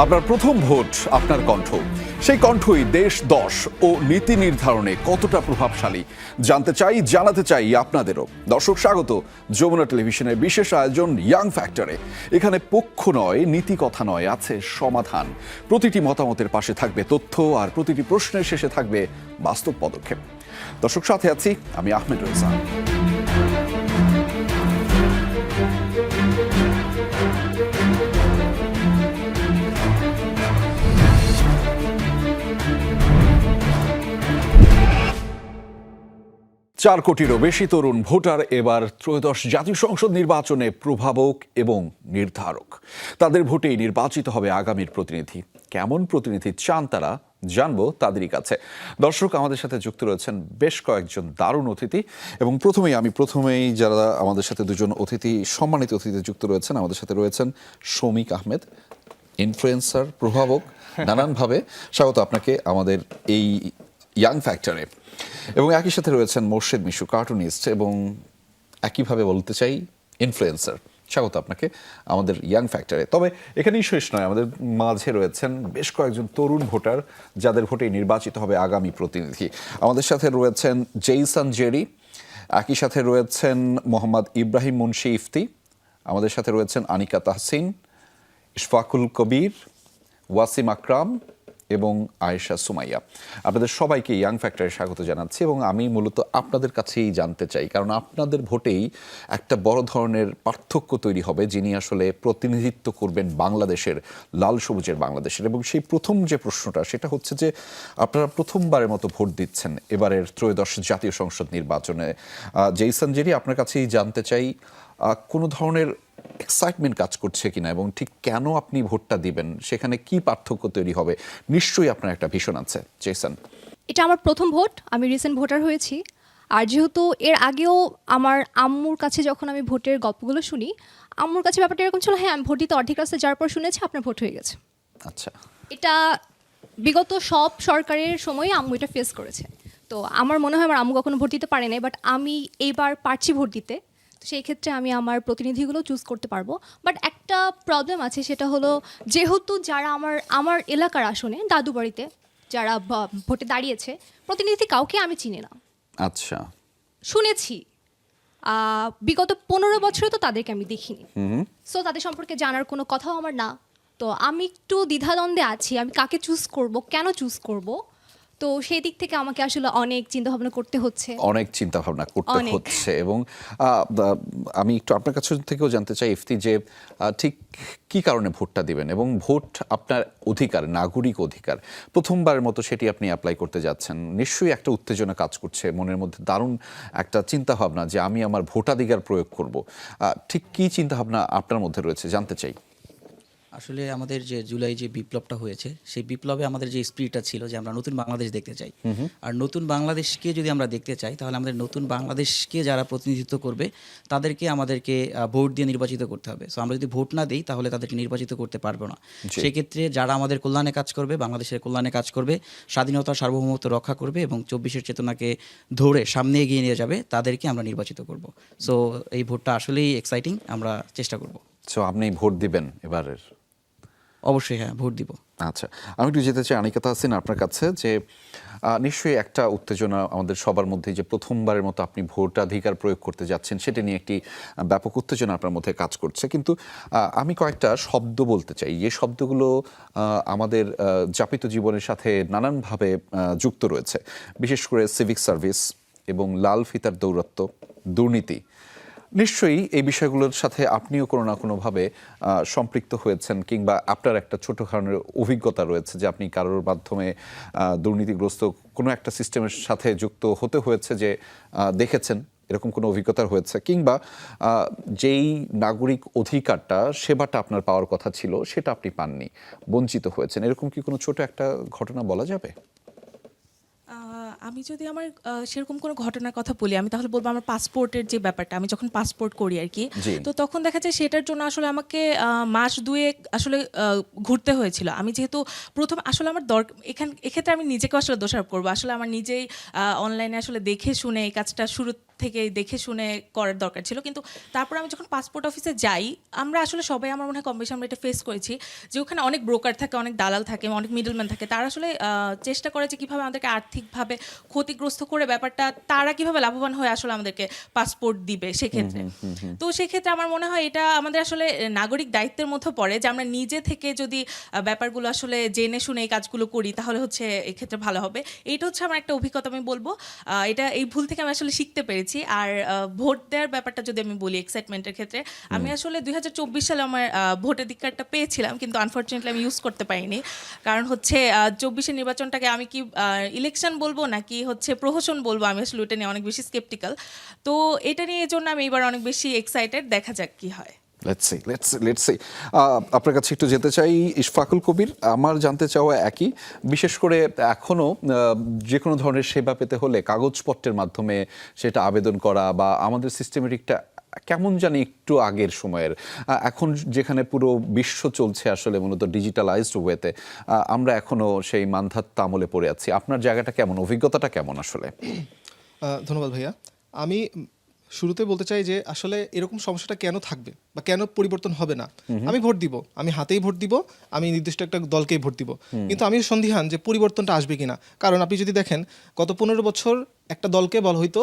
আপনার প্রথম ভোট আপনার কণ্ঠ, সেই কণ্ঠই দেশ দশ ও নীতি নির্ধারণে কতটা প্রভাবশালী জানতে চাই, জানাতে চাই আপনাদেরও। দর্শক, স্বাগত যমুনা টেলিভিশনের বিশেষ আয়োজন ইয়াং ফ্যাক্টরে। এখানে পক্ষ নয়, নীতি কথা নয়, আছে সমাধান। প্রতিটি মতামতের পাশে থাকবে তথ্য, আর প্রতিটি প্রশ্নের শেষে থাকবে বাস্তব পদক্ষেপ। দর্শক, সাথে আছি আমি আহমেদ রেজা। চার কোটিরও বেশি তরুণ ভোটার এবার ত্রয়োদশ জাতীয় সংসদ নির্বাচনে প্রভাবক এবং নির্ধারক। তাদের ভোটেই নির্বাচিত হবে আগামীর প্রতিনিধি। কেমন প্রতিনিধি চান তারা, জানবো তাদেরই কাছে। দর্শক, আমাদের সাথে যুক্ত রয়েছেন বেশ কয়েকজন দারুণ অতিথি, এবং প্রথমেই যারা আমাদের সাথে দুজন সম্মানিত অতিথি যুক্ত রয়েছেন, আমাদের সাথে রয়েছেন শৌমিক আহমেদ, ইনফ্লুয়েন্সার, প্রভাবক নানানভাবে। স্বাগত আপনাকে আমাদের এই ইয়াং ফ্যাক্টরে। এবং একই সাথে রয়েছেন মোর্শেদ মিশু, কার্টুনিস্ট এবং একইভাবে বলতে চাই ইনফ্লুয়েন্সার। স্বাগত আপনাকে আমাদের ইয়াং ফ্যাক্টরে। তবে এখানেই শেষ নয়, আমাদের মাঝে রয়েছেন বেশ কয়েকজন তরুণ ভোটার যাদের ভোটেই নির্বাচিত হবে আগামী প্রতিনিধি। আমাদের সাথে রয়েছেন জেইসান জেরি, একই সাথে রয়েছেন মোহাম্মদ ইব্রাহিম মুন্সি ইফতি, আমাদের সাথে রয়েছেন আনিকা তাহসিন, ইশফাকুল কবির, ওয়াসিম আকরাম এবং আয়েশা সুমাইয়া। আপনাদের সবাইকে ইয়াং ফ্যাক্টরে স্বাগত জানাচ্ছি। এবং আমি মূলত আপনাদের কাছেই জানতে চাই, কারণ আপনাদের ভোটেই একটা বড় ধরনের পার্থক্য তৈরি হবে, যিনি আসলে প্রতিনিধিত্ব করবেন বাংলাদেশের, লাল সবুজের বাংলাদেশের। এবং সেই প্রথম যে প্রশ্নটা, সেটা হচ্ছে যে আপনারা প্রথমবারের মতো ভোট দিচ্ছেন এবারের ত্রয়োদশ জাতীয় সংসদ নির্বাচনে। জেইসান জেরি, আপনার কাছেই জানতে চাই, কোনো ধরনের এক্সাইটমেন্ট কাজ করছে কিনা, এবং ঠিক কেন আপনি ভোটটা দিবেন, সেখানে কি পার্থক্য তৈরি হবে? নিশ্চয়ই আপনার একটা ভীষণ আছে। জেইসান। এটা আমার প্রথম ভোট, আমি রিসেন্ট ভোটার হয়েছি। আর যেহেতু এর আগেও আমার আম্মুর কাছে যখন আমি ভোটের গল্পগুলো শুনি, আম্মুর কাছে ব্যাপারটা এরকম ছিল, হ্যাঁ আমি ভোট দিতে অর্ধেক রাস্তায় যাওয়ার পর শুনেছি আপনার ভোট হয়ে গেছে। আচ্ছা, এটা বিগত সব সরকারের সময় আম্মু এটা ফেস করেছে। তো আমার মনে হয় আমার আম্মু কখনো ভোট দিতে পারে নাই, বাট আমি এইবার পারছি ভোট দিতে। তো সেই ক্ষেত্রে আমি আমার প্রতিনিধিগুলো চুজ করতে পারবো। বাট একটা প্রবলেম আছে, সেটা হলো যেহেতু যারা আমার এলাকার আসনে দাদুবাড়িতে যারা ভোটে দাঁড়িয়েছে, প্রতিনিধি কাউকে আমি চিনি না। আচ্ছা, শুনেছি বিগত 15 বছরে তো তাদেরকে আমি দেখিনি। সো তাদের সম্পর্কে জানার কোনো কথাও আমার না। তো আমি একটু দ্বিধাদ্বন্দ্বে আছি, আমি কাকে চুজ করব, কেন চুজ করব। তো সেই দিক থেকে আমাকে আসলে অনেক চিন্তাভাবনা করতে হচ্ছে। এবং আমি একটু আপনার কাছ থেকেও জানতে চাই ইফতি, যে ঠিক কি কারণে ভোটটা দিবেন, এবং ভোট আপনার অধিকার, নাগরিক অধিকার। প্রথমবারের মতো সেটি আপনি অ্যাপ্লাই করতে যাচ্ছেন, নিশ্চয়ই একটা উত্তেজনা কাজ করছে মনের মধ্যে, দারুণ একটা চিন্তাভাবনা যে আমি আমার ভোটাধিকার প্রয়োগ করব। ঠিক কি চিন্তাভাবনা আপনার মধ্যে রয়েছে, জানতে চাই। আসলে আমাদের যে জুলাই যে বিপ্লবটা হয়েছে, সেই বিপ্লবে আমাদের যে স্পিরিটটা ছিল যে আমরা নতুন বাংলাদেশ দেখতে চাই, আর নতুন বাংলাদেশকে যদি আমরা দেখতে চাই, তাহলে আমাদের নতুন বাংলাদেশকে যারা প্রতিনিধিত্ব করবে তাদেরকে আমাদেরকে ভোট দিয়ে নির্বাচিত করতে হবে। সো আমরা যদি ভোট না দিই, তাহলে তাদেরকে নির্বাচিত করতে পারবো না। সেক্ষেত্রে যারা আমাদের কল্যাণে কাজ করবে, বাংলাদেশের কল্যাণে কাজ করবে, স্বাধীনতা সার্বভৌমত্ব রক্ষা করবে এবং 24-এর চেতনাকে ধরে সামনে এগিয়ে নিয়ে যাবে, তাদেরকে আমরা নির্বাচিত করব। সো এই ভোটটা আসলেই এক্সাইটিং, আমরা চেষ্টা করব। সো আপনি ভোট দিবেন এবারের? অবশ্যই, হ্যাঁ, ভোট দিব। আচ্ছা, আমি একটু যেতে চাই আনিকা তাহসিন আপনার কাছে, যে নিশ্চয়ই একটা উত্তেজনা আমাদের সবার মধ্যে, যে প্রথমবারের মতো আপনি ভোটাধিকার প্রয়োগ করতে যাচ্ছেন, সেটা নিয়ে একটি ব্যাপক উত্তেজনা আপনার মধ্যে কাজ করছে। কিন্তু আমি কয়েকটা শব্দ বলতে চাই, যে শব্দগুলো আমাদের যাপিত জীবনের সাথে নানানভাবে যুক্ত রয়েছে, বিশেষ করে সিভিক সার্ভিস এবং লাল ফিতার দৌরত্ব, দুর্নীতি। নিশ্চয়ই এই বিষয়গুলোর সাথে আপনিও কোনো না কোনোভাবে সম্পৃক্ত হয়েছেন, কিংবা আপনার একটা ছোটোখাটো অভিজ্ঞতা রয়েছে যে আপনি কারোর মাধ্যমে দুর্নীতিগ্রস্ত কোনো একটা সিস্টেমের সাথে যুক্ত হতে হয়েছে, যে দেখেছেন, এরকম কোনো অভিজ্ঞতা হয়েছে, কিংবা যেই নাগরিক অধিকারটা, সেবাটা আপনার পাওয়ার কথা ছিল, সেটা আপনি পাননি, বঞ্চিত হয়েছেন। এরকম কি কোনো ছোট একটা ঘটনা বলা যাবে? আমি যদি আমার সেরকম কোনো ঘটনার কথা বলি, আমি তাহলে বলবো আমার পাসপোর্টের যে ব্যাপারটা, আমি যখন পাসপোর্ট করি আর কি, তো তখন দেখা যায় সেটার জন্য আসলে আমাকে মাস দুয়েক আসলে ঘুরতে হয়েছিল। আমি যেহেতু প্রথম আসলে আমার এক্ষেত্রে আমি নিজেকে আসলে দোষারোপ করবো, আসলে আমার নিজেই অনলাইনে আসলে দেখে শুনে এই কাজটা শুরু থেকে দেখে শুনে করার দরকার ছিল। কিন্তু তারপর আমি যখন পাসপোর্ট অফিসে যাই, আমরা আসলে সবাই আমার মনে হয় কম বেশি আমরা এটা ফেস করেছি যে ওখানে অনেক ব্রোকার থাকে, অনেক দালাল থাকে, অনেক মিডলম্যান থাকে। তারা আসলে চেষ্টা করে যে কীভাবে আমাদেরকে আর্থিকভাবে ক্ষতিগ্রস্ত করে ব্যাপারটা তারা কীভাবে লাভবান হয়ে আসলে আমাদেরকে পাসপোর্ট দিবে সেক্ষেত্রে। তো সেক্ষেত্রে আমার মনে হয় এটা আমাদের আসলে নাগরিক দায়িত্বের মধ্যে পড়ে যে আমরা নিজে থেকে যদি ব্যাপারগুলো আসলে জেনে শুনে এই কাজগুলো করি তাহলে হচ্ছে এক্ষেত্রে ভালো হবে। এইটা হচ্ছে আমার একটা অভিজ্ঞতা, আমি বলবো এটা এই ভুল থেকে আমি আসলে শিখতে পেরেছি। আর ভোট দেওয়ার ব্যাপারটা যদি আমি বলি এক্সাইটমেন্টের ক্ষেত্রে, আমি আসলে 2024 সালে আমার ভোটাধিকারটা পেয়েছিলাম, কিন্তু আনফর্চুনেটলি আমি ইউজ করতে পারিনি। কারণ হচ্ছে 24-এর নির্বাচনটাকে আমি কি ইলেকশন বলবো নাকি হচ্ছে প্রহসন বলবো, আমি আসলে ওটা নিয়ে অনেক বেশি স্কেপটিক্যাল। তো এটা নিয়ে এই জন্য আমি এবার অনেক বেশি এক্সাইটেড, দেখা যাক কি হয়। লেটস সি আপনার কাছে একটু যেতে চাই ইশফাকুল কবির। আমার জানতে চাওয়া একই, বিশেষ করে এখনও যে কোনো ধরনের সেবা পেতে হলে কাগজপত্রের মাধ্যমে সেটা আবেদন করা বা আমাদের সিস্টেমেটিকটা কেমন জানি একটু আগের সময়ের। এখন যেখানে পুরো বিশ্ব চলছে আসলে মূলত ডিজিটালাইজড ওয়েতে, আমরা এখনও সেই মানধাত্তা আমলে পড়ে আছি। আপনার জায়গাটা কেমন, অভিজ্ঞতাটা কেমন আসলে? ধন্যবাদ ভাইয়া। আমি শুরুতে বলতে চাই যে আসলে এরকম সমস্যাটা কেন থাকবে বা কেন পরিবর্তন হবে না। আমি ভোট দিব, আমি হাতেই ভোট দিব, আমি নির্দিষ্ট একটা দলকেই ভোট দিব, কিন্তু আমি সন্দিহান যে পরিবর্তনটা আসবে কিনা। কারণ আপনি যদি দেখেন গত 15 বছর একটা দলকে বলা হইতো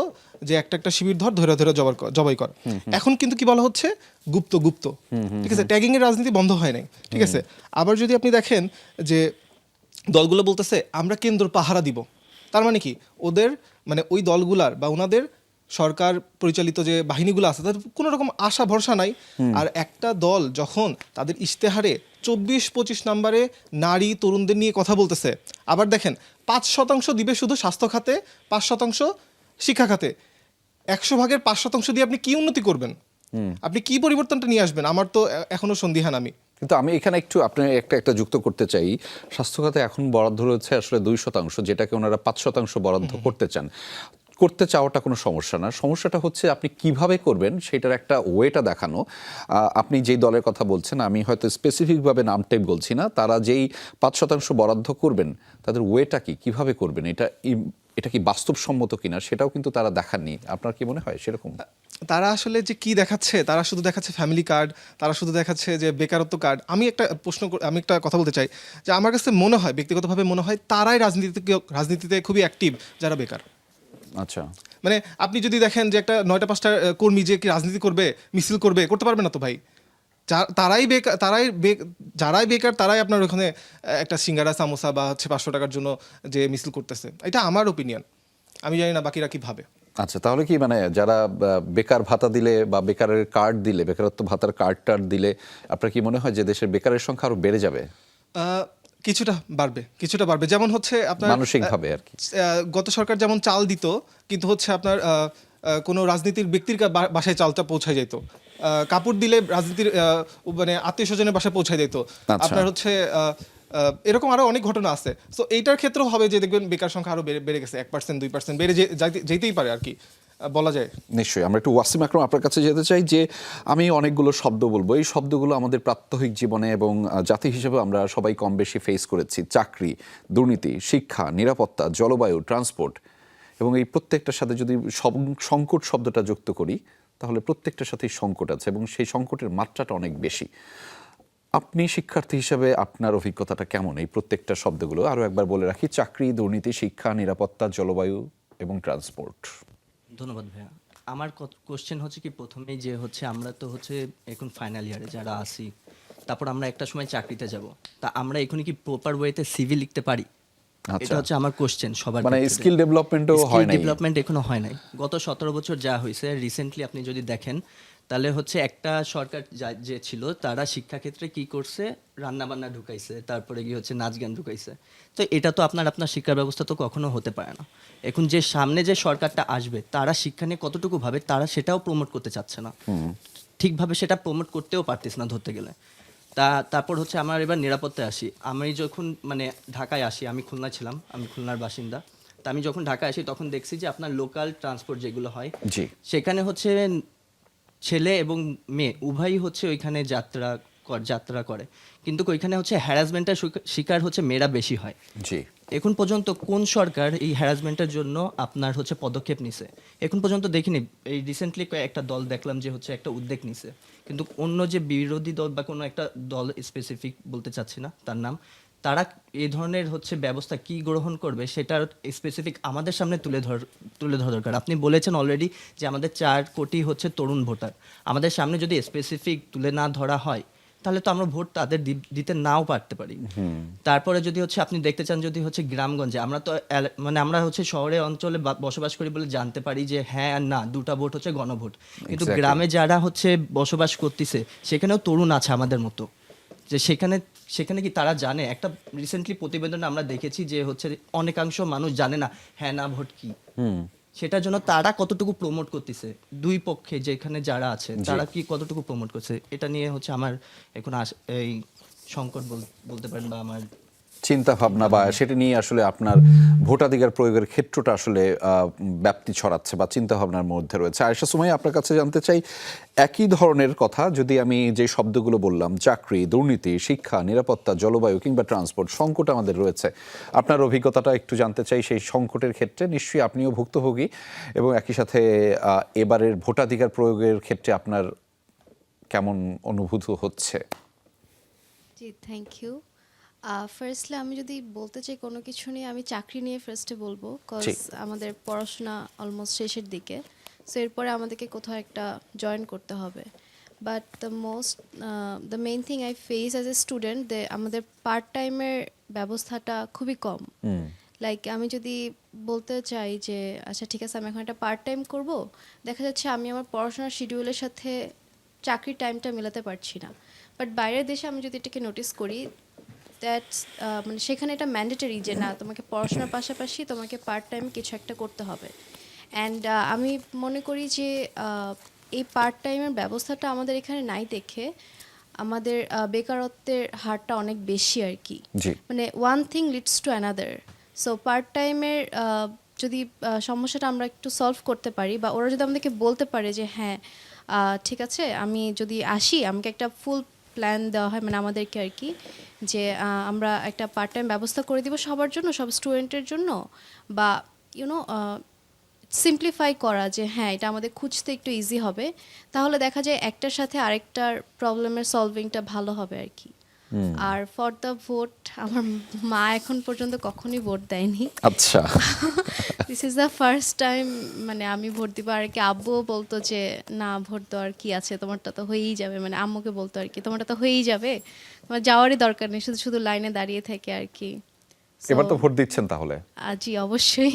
যে একটা শিবির ধরে ধরে জবাই কর। এখন কিন্তু কি বলা হচ্ছে, গুপ্ত গুপ্ত। ঠিক আছে, ট্যাগিং এর রাজনীতি বন্ধ হয় নাই। ঠিক আছে, আবার যদি আপনি দেখেন যে দলগুলো বলতেছে আমরা কেন্দ্র পাহারা দিব, তার মানে কি ওদের মানে ওই দলগুলার বা ওনাদের সরকার পরিচালিত যে বাহিনীগুলো আছে তাদের কোনো রকম আশা ভরসা নাই। আর একটা দল যখন তাদের ইশতেহারে 24-25 নম্বরে নারী তরুণদের নিয়ে কথা বলতেছে, আবার দেখেন 5% দিবে শুধু স্বাস্থ্য খাতে, 5% শিক্ষা খাতে, 100 ভাগের 5% দিয়ে আপনি কি উন্নতি করবেন, আপনি কি পরিবর্তনটা নিয়ে আসবেন? আমার তো এখনো সন্দিহান। আমি কিন্তু আমি এখানে একটু আপনার একটা যুক্ত করতে চাই। স্বাস্থ্য খাতে এখন বরাদ্দ রয়েছে আসলে 2%, যেটাকে ওনারা 5% বরাদ্দ করতে চান। করতে চাওয়াটা কোনো সমস্যা না, সমস্যাটা হচ্ছে আপনি কিভাবে করবেন সেটার একটা ওয়েটা দেখানো। আপনি যেই দলের কথা বলছেন, আমি হয়তো স্পেসিফিকভাবে নামটাই বলছি না, তারা যেই 5% বরাদ্দ করবেন তাদের ওয়েটা কি, কিভাবে করবেন, এটা কি বাস্তবসম্মত কিনা সেটাও কিন্তু তারা দেখাননি। আপনার কি মনে হয় সেরকম? তারা আসলে যে কি দেখাচ্ছে, তারা শুধু দেখাচ্ছে ফ্যামিলি কার্ড, তারা শুধু দেখাচ্ছে যে বেকারত্ব কার্ড। আমি একটা কথা বলতে চাই যে আমার কাছে মনে হয়, ব্যক্তিগতভাবে মনে হয় তারাই রাজনীতিতে খুবই অ্যাক্টিভ যারা বেকার। আচ্ছা, মানে আপনি যদি দেখেন যে একটা 9টা-5টা কর্মী যে কি রাজনীতি করবে, মিছিল করতে পারবে না তো ভাই। যারাই বেকার তারাই আপনার ওখানে একটা সিঙ্গারা সামোসা বা হচ্ছে 500 টাকার জন্য যে মিছিল করতেছে। এটা আমার ওপিনিয়ন, আমি জানি না বাকিরা কি ভাবে। আচ্ছা, তাহলে কি মানে যারা বেকার ভাতা দিলে বা বেকারের কার্ড দিলে, বেকারত্ব ভাতার কার্ড দিলে, আপনার কি মনে হয় যে দেশের বেকারের সংখ্যা আরো বেড়ে যাবে? কিছুটা বাড়বে। যেমন হচ্ছে আপনার মানসিকভাবে আর কি। গত সরকার যেমন চাল দিত, কিন্তু হচ্ছে আপনার কোনো রাজনীতির ব্যক্তির বাসায় চালটা পৌঁছায় যেত। কাপড় দিলে রাজনীতির মানে আত্মীয় স্বজনের বাসায় পৌঁছায় যেত। আপনার হচ্ছে এরকম আরো অনেক ঘটনা আছে। তো এইটার ক্ষেত্রেও হবে যে দেখবেন বেকার সংখ্যা আরো বেড়ে গেছে, 1% 2% বেড়ে যেতেই পারে আর কি, বলা যায়। নিশ্চয়ই। আমরা একটু ওয়াসিম আকরাম আপনার কাছে যেতে চাই যে আমি অনেকগুলো শব্দ বলবো, এই শব্দগুলো আমাদের প্রাত্যহিক জীবনে এবং জাতি হিসেবে আমরা সবাই কম বেশি ফেস করেছি। চাকরি, দুর্নীতি, শিক্ষা, নিরাপত্তা, জলবায়ু, ট্রান্সপোর্ট, এবং এই প্রত্যেকটার সাথে যদি সংকট শব্দটা যুক্ত করি তাহলে প্রত্যেকটার সাথেই সংকট আছে এবং সেই সংকটের মাত্রাটা অনেক বেশি। আপনি শিক্ষার্থী হিসেবে আপনার অভিজ্ঞতাটা কেমন এই প্রত্যেকটা শব্দগুলো? আরও একবার বলে রাখি, চাকরি, দুর্নীতি, শিক্ষা, নিরাপত্তা, জলবায়ু এবং ট্রান্সপোর্ট। ধন্যবাদ ভাইয়া। আমার কোশ্চেন হচ্ছে কি, প্রথমেই যে হচ্ছে আমরা তো হচ্ছে এখন ফাইনাল ইয়ারে যারা আসি, তারপর আমরা একটা সময় চাকরিতে যাব, তা আমরা এখনই কি প্রপার ওয়েতে সিভি লিখতে পারি? এটা হচ্ছে আমার কোশ্চেন সবার। মানে স্কিল ডেভেলপমেন্টও হয় নাই? ডেভেলপমেন্ট এখনো হয় নাই। গত 17 বছর যা হয়েছে রিসেন্টলি আপনি যদি দেখেন তাহলে হচ্ছে একটা সরকার যে ছিল তারা শিক্ষাক্ষেত্রে কি করছে, রান্না বান্না ঢুকাইছে, তারপরে গিয়ে হচ্ছে নাচ গান ঢুকাইছে। তো এটা তো আপনার শিক্ষা ব্যবস্থা তো কখনো হতে পারে না। এখন যে সামনে যে সরকারটা আসবে তারা শিক্ষা নিয়ে কতটুকু ভাবে, তারা সেটাও প্রমোট করতে চাচ্ছে না, ঠিকভাবে সেটা প্রমোট করতেও পারতেছে না ধরতে গেলে। তারপর হচ্ছে আমার এবার নিরাপত্তায় আসি। আমি যখন মানে ঢাকায় আসি, আমি খুলনা ছিলাম, আমি খুলনার বাসিন্দা। তা আমি যখন ঢাকায় আসি তখন দেখছি যে আপনার লোকাল ট্রান্সপোর্ট যেগুলো হয় সেখানে হচ্ছে ছেলে এবং মেয়ে উভয়ই হচ্ছে ওইখানে যাত্রা করে, কিন্তু ওইখানে হচ্ছে হ্যারাসমেন্টের শিকার হচ্ছে মেয়েরা বেশি হয়। এখন পর্যন্ত কোন সরকার এই হ্যারাসমেন্টের জন্য আপনার হচ্ছে পদক্ষেপ নিছে? এখন পর্যন্ত দেখিনি। এই রিসেন্টলি একটা দল দেখলাম যে হচ্ছে একটা উদ্যোগ নিছে, কিন্তু অন্য যে বিরোধী দল বা কোনো একটা দল, স্পেসিফিক বলতে চাচ্ছি না তার নাম, তারা এই ধরনের হচ্ছে ব্যবস্থা কি গ্রহণ করবে সেটা স্পেসিফিক আমাদের সামনে তুলে ধরা দরকার। আপনি বলেছেন অলরেডি যে আমাদের 4 কোটি হচ্ছে তরুণ ভোটার, আমাদের সামনে যদি স্পেসিফিক তুলে না ধরা হয় তাহলে তো আমরা ভোট তাদের দিতে নাও পারতে পারি। তারপরে যদি হচ্ছে আপনি দেখতে চান, যদি হচ্ছে গ্রামগঞ্জে, আমরা তো মানে আমরা হচ্ছে শহরে অঞ্চলে বসবাস করি বলে জানতে পারি যে হ্যাঁ আর না, দুটা ভোট হচ্ছে গণভোট, কিন্তু Exactly. গ্রামে যারা হচ্ছে বসবাস করতেছে সেখানেও তরুণ আছে আমাদের মতো, যে সেখানে কি তারা জানে? একটা রিসেন্টলি প্রতিবেদনে আমরা দেখেছি যে হচ্ছে অনেকাংশ মানুষ জানে না হ্যাঁ না ভোট কি। সেটার জন্য তারা কতটুকু প্রমোট করতেছে, দুই পক্ষে যেখানে যারা আছে তারা কি কতটুকু প্রমোট করছে, এটা নিয়ে হচ্ছে আমার এখন এই সংকট বলতে পারেন, বা আমার চিন্তা ভাবনা বা সেটা নিয়ে আসলে আপনার ভোটাধিকার প্রয়োগের ক্ষেত্রটা আসলে ব্যাপ্তি ছড়াচ্ছে বা চিন্তা ভাবনার মধ্যে রয়েছে। আয়েশা সুমাইয়া, আপনার কাছে জানতে চাই একই ধরনের কথা, যদি আমি যে শব্দগুলো বললাম, চাকরি, দুর্নীতি, শিক্ষা, নিরাপত্তা, জলবায়ু কিংবা ট্রান্সপোর্ট, সংকট আমাদের রয়েছে, আপনার অভিজ্ঞতাটা একটু জানতে চাই সেই সংকটের ক্ষেত্রে। নিশ্চয়ই আপনিও ভুক্তভোগী, এবং একই সাথে এবারের ভোটাধিকার প্রয়োগের ক্ষেত্রে আপনার কেমন অনুভূত হচ্ছে? জি, থ্যাংক ইউ। ফার্স্টলি আমি যদি বলতে চাই কোনো কিছু নিয়ে, আমি চাকরি নিয়ে ফার্স্টে বলবো, কজ জি। আমাদের পড়াশোনা অলমোস্ট শেষের দিকে, সো এরপরে আমাদেরকে কোথাও একটা জয়েন করতে হবে। But the main thing I face as a student, আমাদের পার্ট টাইমের ব্যবস্থাটা খুবই কম। লাইক আমি যদি বলতে চাই যে আচ্ছা ঠিক আছে আমি এখন একটা পার্ট টাইম করব, দেখা যাচ্ছে আমি আমার পড়াশোনার শিডিউলের সাথে চাকরির টাইমটা মেলাতে পারছি না। বাট বাইরের দেশে আমি যদি এটাকে নোটিস করি, দ্যাটস মানে সেখানে এটা ম্যান্ডেটরি যে না, তোমাকে পড়াশোনার পাশাপাশি তোমাকে পার্ট টাইম কিছু একটা করতে হবে। অ্যান্ড আমি মনে করি যে এই পার্ট টাইমের ব্যবস্থাটা আমাদের এখানে নাই দেখে আমাদের বেকারত্বের হারটা অনেক বেশি আর কি। জি। মানে one thing leads to another. So part টাইমের যদি সমস্যাটা আমরা একটু সলভ করতে পারি, বা ওরা যদি আমাদেরকে বলতে পারে যে হ্যাঁ ঠিক আছে আমি যদি আসি, আমাকে একটা ফুল প্ল্যান দেওয়া হয় মানে আমাদেরকে আর কি, যে আমরা একটা পার্ট টাইম ব্যবস্থা করে দিব সবার জন্য, সব স্টুডেন্টের জন্য, বা ইউনো সিম্পলিফাই করা যে হ্যাঁ এটা আমাদের খুঁজতে একটু ইজি হবে, তাহলে দেখা যায় একটার সাথে আরেকটার প্রবলেমের সলভিংটা ভালো হবে আর কি। আর ফর দ্য ভোট, আমার মা এখন পর্যন্ত কখনোই ভোট দেয়নি। আচ্ছা। This is the first time মানে আমি ভোট দিব আর কি। আব্বুও বলতো যে না ভোট দেওয়ার কি আছে, তোমারটা তো হয়েই যাবে, মানে আম্মুকে বলতো আর কি তোমারটা তো হয়েই যাবে, তোমার যাওয়ারই দরকার নেই, শুধু শুধু লাইনে দাঁড়িয়ে থাকে আর কি। So, এবার তো ভোট দিচ্ছেন তাহলে? জি অবশ্যই,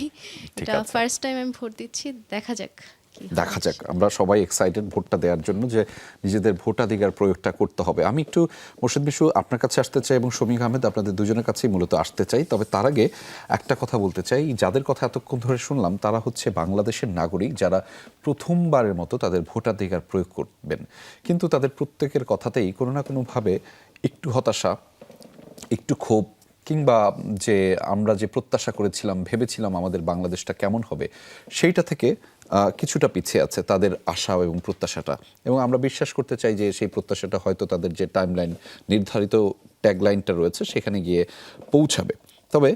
ঠিক এটা আছে। ফার্স্ট টাইম আমি ভোট দিচ্ছি, দেখা যাক কি হয়। দেখা যাক, আমরা সবাই এক্সাইটেড ভোটটা দেওয়ার জন্য, যে নিজেদের ভোটাধিকার প্রয়োগটা করতে হবে। আমি একটু মোর্শেদ বিশু আপনার কাছে আসতে চাই, এবং শমীক আহমেদ আপনাদের দুজনের কাছেই মূলত আসতে চাই। তবে তার আগে একটা কথা বলতে চাই, যাদের কথা এতক্ষণ ধরে শুনলাম তারা হচ্ছে বাংলাদেশের নাগরিক, যারা প্রথমবারের মতো তাদের ভোটাধিকার প্রয়োগ করবেন, কিন্তু তাদের প্রত্যেকের কথাতেই কোনো না কোনোভাবে একটু হতাশা, একটু ক্ষোভ, কিংবা যে আমরা যে প্রত্যাশা করেছিলাম, ভেবেছিলাম আমাদের বাংলাদেশটা কেমন হবে, সেইটা থেকে কিছুটা পিছিয়ে আছে তাদের আশা এবং প্রত্যাশাটা। এবং আমরা বিশ্বাস করতে চাই যে সেই প্রত্যাশাটা হয়তো তাদের যে টাইমলাইন, নির্ধারিত ট্যাগলাইনটা রয়েছে সেখানে গিয়ে পৌঁছাবে। তবে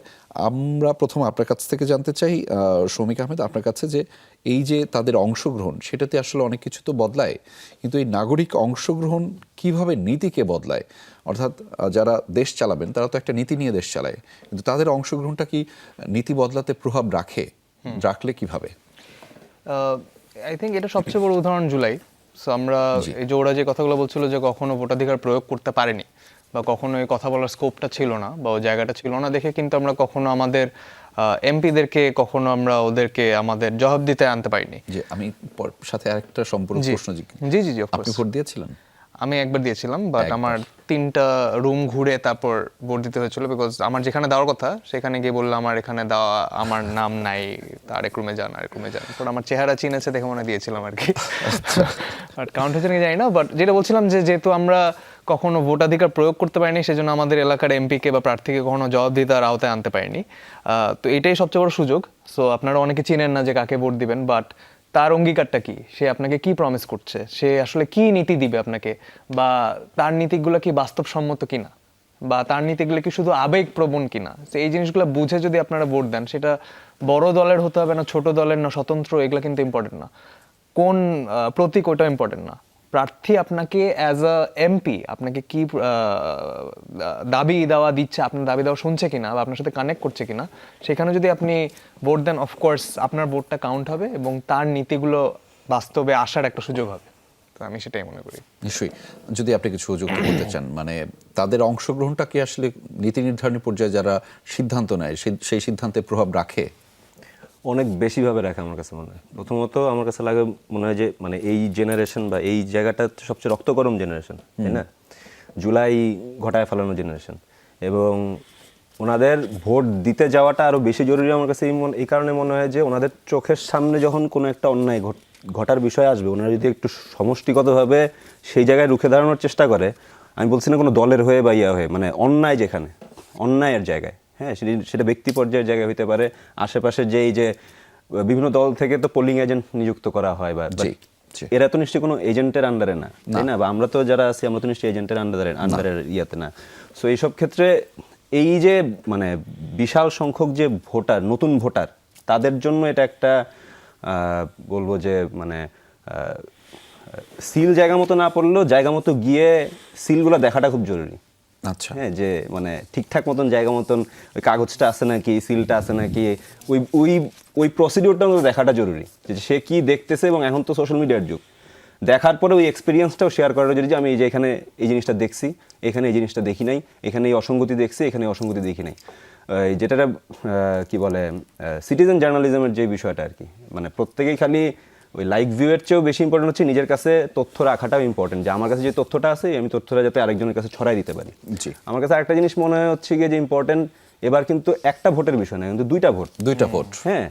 আমরা প্রথম আপনার কাছ থেকে জানতে চাই, শমীক আহমেদ, আপনার কাছে, যে এই যে তাদের অংশগ্রহণ, সেটাতে আসলে অনেক কিছু তো বদলায়, কিন্তু এই নাগরিক অংশগ্রহণ কিভাবে নীতিকে বদলায়? অর্থাৎ যারা দেশ চালাবেন তারা তো একটা নীতি নিয়ে দেশ চালায়, কিন্তু তাদের অংশগ্রহণটা কি নীতি বদলাতে প্রভাব রাখলে কিভাবে? আই থিঙ্ক এটা সবচেয়ে বড় উদাহরণ জুলাই। সো আমরা এই যে ওরা যে কথাগুলো বলছিল যে কখনো ভোটাধিকার প্রয়োগ করতে পারেনি বা কখনো এই কথা বলার স্কোপটা ছিল না বা ওই জায়গাটা ছিল না দেখে কিন্তু আমরা কখনো আমাদের এমপিদেরকে কখনো আমরা ওদেরকে আমাদের জবাব দিতে আনতে পারিনি। যে আমি সাথে আরেকটা সম্পূর্ণ প্রশ্ন জি জি জি, আপনি ভোট দিয়েছিলেন? আমি একবার দিয়েছিলাম, বাট আমার 3টা রুম ঘুরে তারপর ভোট দিতে হয়েছিল, বিকজ আমার যেখানে দেওয়ার কথা সেখানে গিয়ে বললাম আমার এখানে দেওয়া, আমার নাম নাই, আরেক রুমে যান, আরেক রুমে যান। পর আমার চেহারা চিনেছে দেখে মনে দিয়েছিলাম আর কি। বাট কাউন্ট হয়েছে নাকি জানি না। বাট যেটা বলছিলাম যে যেহেতু আমরা কখনো ভোটাধিকার প্রয়োগ করতে পারিনি, সেজন্য আমাদের এলাকার এমপিকে বা প্রার্থীকে কখনো জবাবদিহিতার আওতায় আনতে পারিনি। তো এটাই সবচেয়ে বড় সুযোগ। সো আপনারা অনেকে চিনেন না যে কাকে ভোট দিবেন, বাট তার অঙ্গীকারটা কি, সে আপনাকে কি প্রমিস করছে, সে আসলে কি নীতি দিবে আপনাকে, বা তার নীতিগুলো কি বাস্তবসম্মত কিনা, বা তার নীতিগুলো কি শুধু আবেগপ্রবণ কিনা, তো এই জিনিসগুলো বুঝে যদি আপনারা ভোট দেন, সেটা বড় দলের হতে হবে না, ছোট দলের না, স্বতন্ত্র, এগুলো কিন্তু ইম্পর্টেন্ট না। কোন প্রতীক, ওটা ইম্পর্টেন্ট না। প্রার্থী আপনাকে অ্যাজ আ এমপি আপনাকে কি দাবি দেওয়া দিচ্ছে, আপনার দাবি দেওয়া শুনছে কিনা বা আপনার সাথে কানেক্ট করছে কিনা, সেখানে যদি আপনি ভোট দেন, অফকোর্স আপনার ভোটটা কাউন্ট হবে এবং তার নীতিগুলো বাস্তবে আসার একটা সুযোগ হবে। তো আমি সেটাই মনে করি। নিশ্চয়ই, যদি আপনি কিছু যুক্ত করতে চান, মানে তাদের অংশগ্রহণটা কি আসলে নীতি নির্ধারণী পর্যায়ে যারা সিদ্ধান্ত নেয় সেই সিদ্ধান্তে প্রভাব রাখে? অনেক বেশিভাবে রাখে আমার কাছে মনে হয়। প্রথমত আমার কাছে লাগে মনে হয় যে মানে এই জেনারেশন বা এই জায়গাটা সবচেয়ে রক্তগরম জেনারেশন, তাই না? জুলাই ঘটায় ফেলানো জেনারেশন, এবং ওনাদের ভোট দিতে যাওয়াটা আরও বেশি জরুরি আমার কাছে এই কারণে মনে হয় যে ওনাদের চোখের সামনে যখন কোনো একটা অন্যায় ঘটার বিষয় আসবে, ওনারা যদি একটু সমষ্টিগতভাবে সেই জায়গায় রুখে দাঁড়ানোর চেষ্টা করে, আমি বলছি না কোনো দলের হয়ে বা ইয়া হয়ে, মানে অন্যায় যেখানে, অন্যায়ের জায়গায়, হ্যাঁ, সেটা ব্যক্তি পর্যায়ের জায়গায় হতে পারে, আশেপাশে যে এই যে বিভিন্ন দল থেকে তো পোলিং এজেন্ট নিযুক্ত করা হয়, বা এরা তো নিশ্চয়ই কোনো এজেন্টের আন্ডারে না, তাই না? বা আমরা তো যারা আছি আমরা তো নিশ্চয়ই এজেন্টের আন্ডারের ইয়াতে না। সো এইসব ক্ষেত্রে এই যে মানে বিশাল সংখ্যক যে ভোটার, নতুন ভোটার, তাদের জন্য এটা একটা বলবো যে মানে সিল জায়গা মতো না পড়লেও জায়গা মতো গিয়ে সিলগুলো দেখাটা খুব জরুরি। আচ্ছা, হ্যাঁ, যে মানে ঠিকঠাক মতন জায়গা মতন ওই কাগজটা আছে নাকি, সিলটা আছে নাকি, ওই ওই ওই প্রসিডিওরটা আমাদের দেখাটা জরুরি, যে সে কি দেখতেছে। এবং এখন তো সোশ্যাল মিডিয়ার যুগ, দেখার পরে ওই এক্সপিরিয়েন্সটাও শেয়ার করা জরুরি, যে আমি এই যে এখানে এই জিনিসটা দেখছি, এখানে এই জিনিসটা দেখি নাই, এখানে এই অসঙ্গতি দেখছি, এখানে অসঙ্গতি দেখি নাই। যেটা কি বলে সিটিজেন জার্নালিজমের যে বিষয়টা আর কি, মানে প্রত্যেকেই খালি ওই লাইক ভিউয়ের চেয়েও বেশি ইম্পর্টেন্ট হচ্ছে নিজের কাছে তথ্য রাখাটাও ইম্পর্টেন্ট, যে আমার কাছে যে তথ্যটা আছে আমি তথ্যটা যাতে আরেকজনের কাছে ছড়াই দিতে পারি। জি, আমার কাছে আরেকটা জিনিস মনে হচ্ছে গিয়ে যে ইম্পর্টেন্ট, এবার কিন্তু একটা ভোটের বিষয় না, কিন্তু দুইটা ভোট। হ্যাঁ,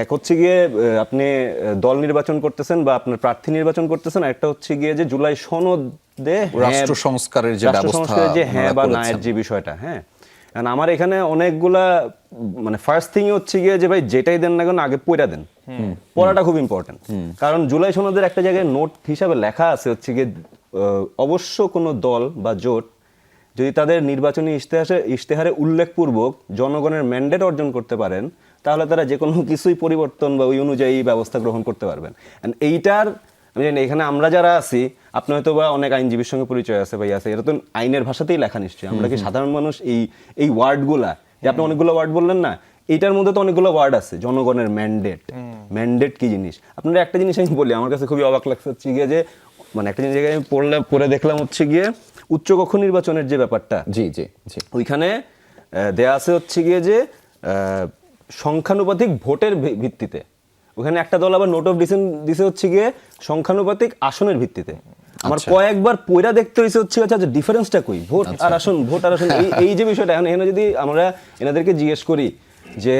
এক হচ্ছে গিয়ে আপনি দল নির্বাচন করতেছেন বা আপনার প্রার্থী নির্বাচন করতেছেন, একটা হচ্ছে গিয়ে যে জুলাই সনদে রাষ্ট্র সংস্কারের যে ব্যবস্থা, যে হ্যাঁ বা না এর যে বিষয়টা। হ্যাঁ, কারণ আমার এখানে অনেকগুলা মানে ফার্স্ট থিং হচ্ছে গিয়ে যে ভাই যেটাই দেন না কেন আগে পড়া দেন, পড়াটা খুব ইম্পর্টেন্ট। কারণ জুলাই সনদের একটা জায়গায় নোট হিসাবে লেখা আছে হচ্ছে গিয়ে অবশ্য কোনো দল বা জোট যদি তাদের নির্বাচনী ইশতেহারে উল্লেখপূর্বক জনগণের ম্যান্ডেট অর্জন করতে পারেন, তাহলে তারা যে কোনো কিছুই পরিবর্তন বা ওই অনুযায়ী ব্যবস্থা গ্রহণ করতে পারবেন। এইটার আমি জানি এখানে আমরা যারা আছি, আপনি হয়তো বা অনেক আইনজীবীর সঙ্গে পরিচয় আছে ভাই, আছে, এটা তো আইনের ভাষাতেই লেখা নিশ্চয়ই। আমরা কি সাধারণ মানুষ এই ওয়ার্ডগুলা, যে আপনি অনেকগুলো ওয়ার্ড বললেন না, এইটার মধ্যে তো অনেকগুলো ওয়ার্ড আছে, জনগণের ম্যান্ডেট কি জিনিস। আপনারা একটা জিনিস আমি বলি, আমার কাছে খুবই অবাক লাগছে হচ্ছে গিয়ে যে মানে একটা জিনিস আমি পড়ে দেখলাম হচ্ছে গিয়ে উচ্চকক্ষ নির্বাচনের যে ব্যাপারটা, জি, ওইখানে দেয়া আছে হচ্ছে গিয়ে যে সংখ্যানুপাতিক ভোটের ভিত্তিতে, ওখানে একটা দল আবার নোট অফ ডিসেন্ট দিছে হচ্ছে গিয়ে সংখ্যানুপাতিক আসনের ভিত্তিতে। আমার কয়েকবার পয়রা দেখতে হয়েছে হচ্ছে আচ্ছা ডিফারেন্সটা কই, ভোট আর আসন, এই যে বিষয়টা। এখানে যদি আমরা এনাদেরকে জিজ্ঞেস করি যে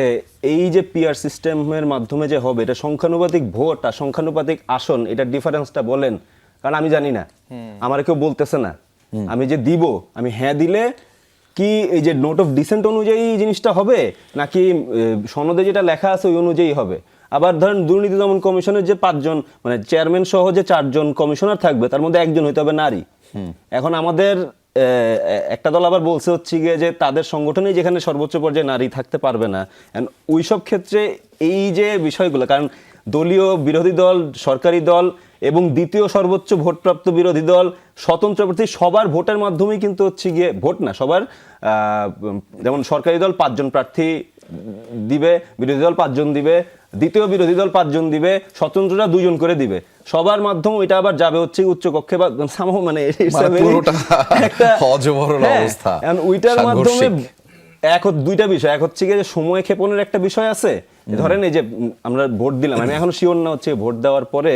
এই যে পিআর সিস্টেমের মাধ্যমে যে হবে, এটা সংখ্যানুপাতিক ভোট আর সংখ্যানুপাতিক আসন, এটার ডিফারেন্সটা বলেন, কারণ আমি জানি না, আমার কেউ বলতেছে না। আমি যে দিব, আমি হ্যাঁ দিলে কি এই যে নোট অফ ডিসেন্ট অনুযায়ী জিনিসটা হবে, নাকি সনদে যেটা লেখা আছে ওই অনুযায়ী হবে। আবার ধরেন দুর্নীতি দমন কমিশনের যে 5 জন মানে চেয়ারম্যান সহ যে 4 জন কমিশনার থাকবে, তার মধ্যে একজন হইতে হবে নারী। এখন আমাদের একটা দল আবার বলছে হচ্ছে গিয়ে যে তাদের সংগঠনেই যেখানে সর্বোচ্চ পর্যায়ে নারী থাকতে পারবে না। ওই সব ক্ষেত্রে এই যে বিষয়গুলো, কারণ দলীয় বিরোধী দল, সরকারি দল এবং দ্বিতীয় সর্বোচ্চ ভোটপ্রাপ্ত বিরোধী দল, স্বতন্ত্র প্রার্থী, সবার ভোটের মাধ্যমেই কিন্তু হচ্ছে গিয়ে ভোট না, সবার যেমন সরকারি দল 5 জন প্রার্থী দিবে, বিরোধী দল 5 জন দিবে, দ্বিতীয় বিরোধী দল 5 জন দিবে, স্বতন্ত্ররা 2 জন করে দিবে। সবার মাধ্যমে ওইটা আবার যাবে হচ্ছে উচ্চ কক্ষে বা মানে একটা অজবরল অবস্থা। ওইটার মাধ্যমে দুইটা বিষয়, এক হচ্ছে গিয়ে সময় ক্ষেপণের একটা বিষয় আছে। ধরেন এই যে আমরা ভোট দিলাম, আমি এখন শিওর না হচ্ছে ভোট দেওয়ার পরে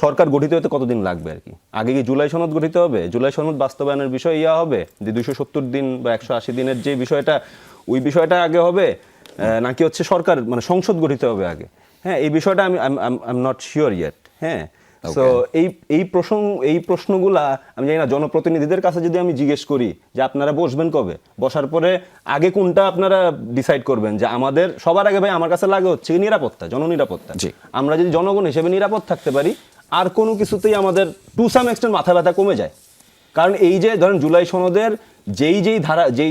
সরকার গঠিত হতে কতদিন লাগবে আর কি। আগে কি জুলাই সনদ গঠিত হবে, জুলাই সনদ বাস্তবায়নের বিষয় হবে যে 270 দিন বা 180 দিনের যে বিষয়টা, ওই বিষয়টা আগে হবে, নাকি হচ্ছে সরকার মানে সংসদ গঠিত হবে আগে। হ্যাঁ, এই বিষয়টা আমি নট শিওর ইয়েট। হ্যাঁ, সো এই প্রশ্নগুলা আমি জানি না, জনপ্রতিনিধিদের কাছে যদি আমি জিজ্ঞেস করি যে আপনারা বসবেন কবে, বসার পরে আগে কোনটা আপনারা ডিসাইড করবেন, যে আমাদের সবার আগে ভাই আমার কাছে লাগে হচ্ছে নিরাপত্তা, জননিরাপত্তা। আমরা যদি জনগণ হিসেবে নিরাপদ থাকতে পারি, আর কোনো কিছুতেই আমাদের টু সাম এক্সটেন্ট মাথা ব্যথা কমে যায়। কারণ এই যে ধরেন জুলাই সনদের যেই ধারা যেই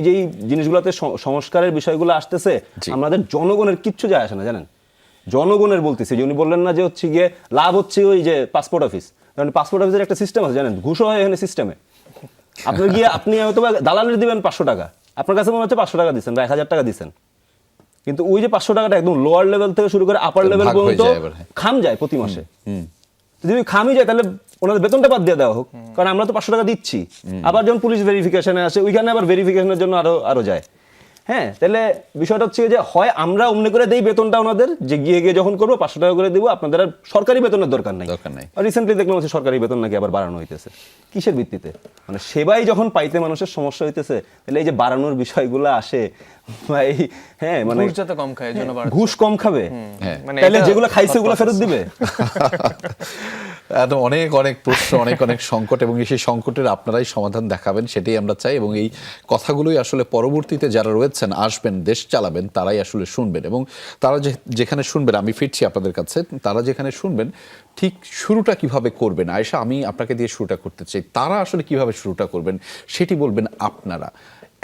জিনিসগুলোতে সংস্কারের বিষয়গুলো আসতেছে, আমাদের জনগণের কিচ্ছু যায় আসে না, জানেন। জনগণের বলতেছি যে উনি বললেন না যে হচ্ছে গিয়ে লাভ হচ্ছে ওই যে পাসপোর্ট অফিস, কারণ পাসপোর্ট অফিসের একটা সিস্টেম আছে, জানেন, ঘুষও হয় এখানে সিস্টেমে। আপনার গিয়ে আপনি হয়তো দালালের দিবেন 500 টাকা, আপনার কাছে মনে হচ্ছে 500 টাকা দিচ্ছেন বা 1000 টাকা দিচ্ছেন, কিন্তু ওই যে 500 টাকাটা একদম লোয়ার লেভেল থেকে শুরু করে আপার লেভেল পর্যন্ত খাম যায় প্রতি মাসে। যদি খামই যায় তাহলে ওনাদের বেতনটা বাদ দিয়ে দেওয়া হোক, কারণ আমরা তো 500 টাকা দিচ্ছি। আবার যখন পুলিশ ভেরিফিকেশনে আসে ওইখানে আবার ভেরিফিকেশনের জন্য আরো যায়। হ্যাঁ, তাহলে বিষয়টা হচ্ছে যে হয় আমরা অমনি করে দেই বেতনটা ওনাদের, যে গিয়ে যখন করবো 500 টাকা করে দিব, আপনাদের আর সরকারি বেতনের দরকার নাই। রিসেন্টলি দেখলাম হচ্ছে সরকারি বেতন নাকি আবার বাড়ানো হইতেছে। কিসের ভিত্তিতে? মানে সেবাই যখন পাইতে মানুষের সমস্যা হইতেছে, তাহলে এই যে বাড়ানোর বিষয়গুলো আসে ভাই, হ্যাঁ মানে ঘুষ যাতে কম খায়, জন্য বাড়ছে। ঘুষ কম খাবে, মানে তাহলে যেগুলো খাইছে ওগুলো ফেরত দিবে। অনেক অনেক প্রশ্ন, অনেক সংকট, এবং সেই সংকটের আপনারাই সমাধান দেখাবেন, সেটাই আমরা চাই। এবং এই কথাগুলোই আসলে পরবর্তীতে যারা রয়েছেন, আসবেন, দেশ চালাবেন, তারাই আসলে শুনবেন। এবং তারা যেখানে শুনবেন, আমি ফিরছি আপনাদের কাছে, তারা যেখানে শুনবেন ঠিক শুরুটা কিভাবে করবেন, আয়েশা আমি আপনাকে দিয়ে শুরুটা করতে চাই, তারা আসলে কিভাবে শুরুটা করবেন সেটি বলবেন আপনারা।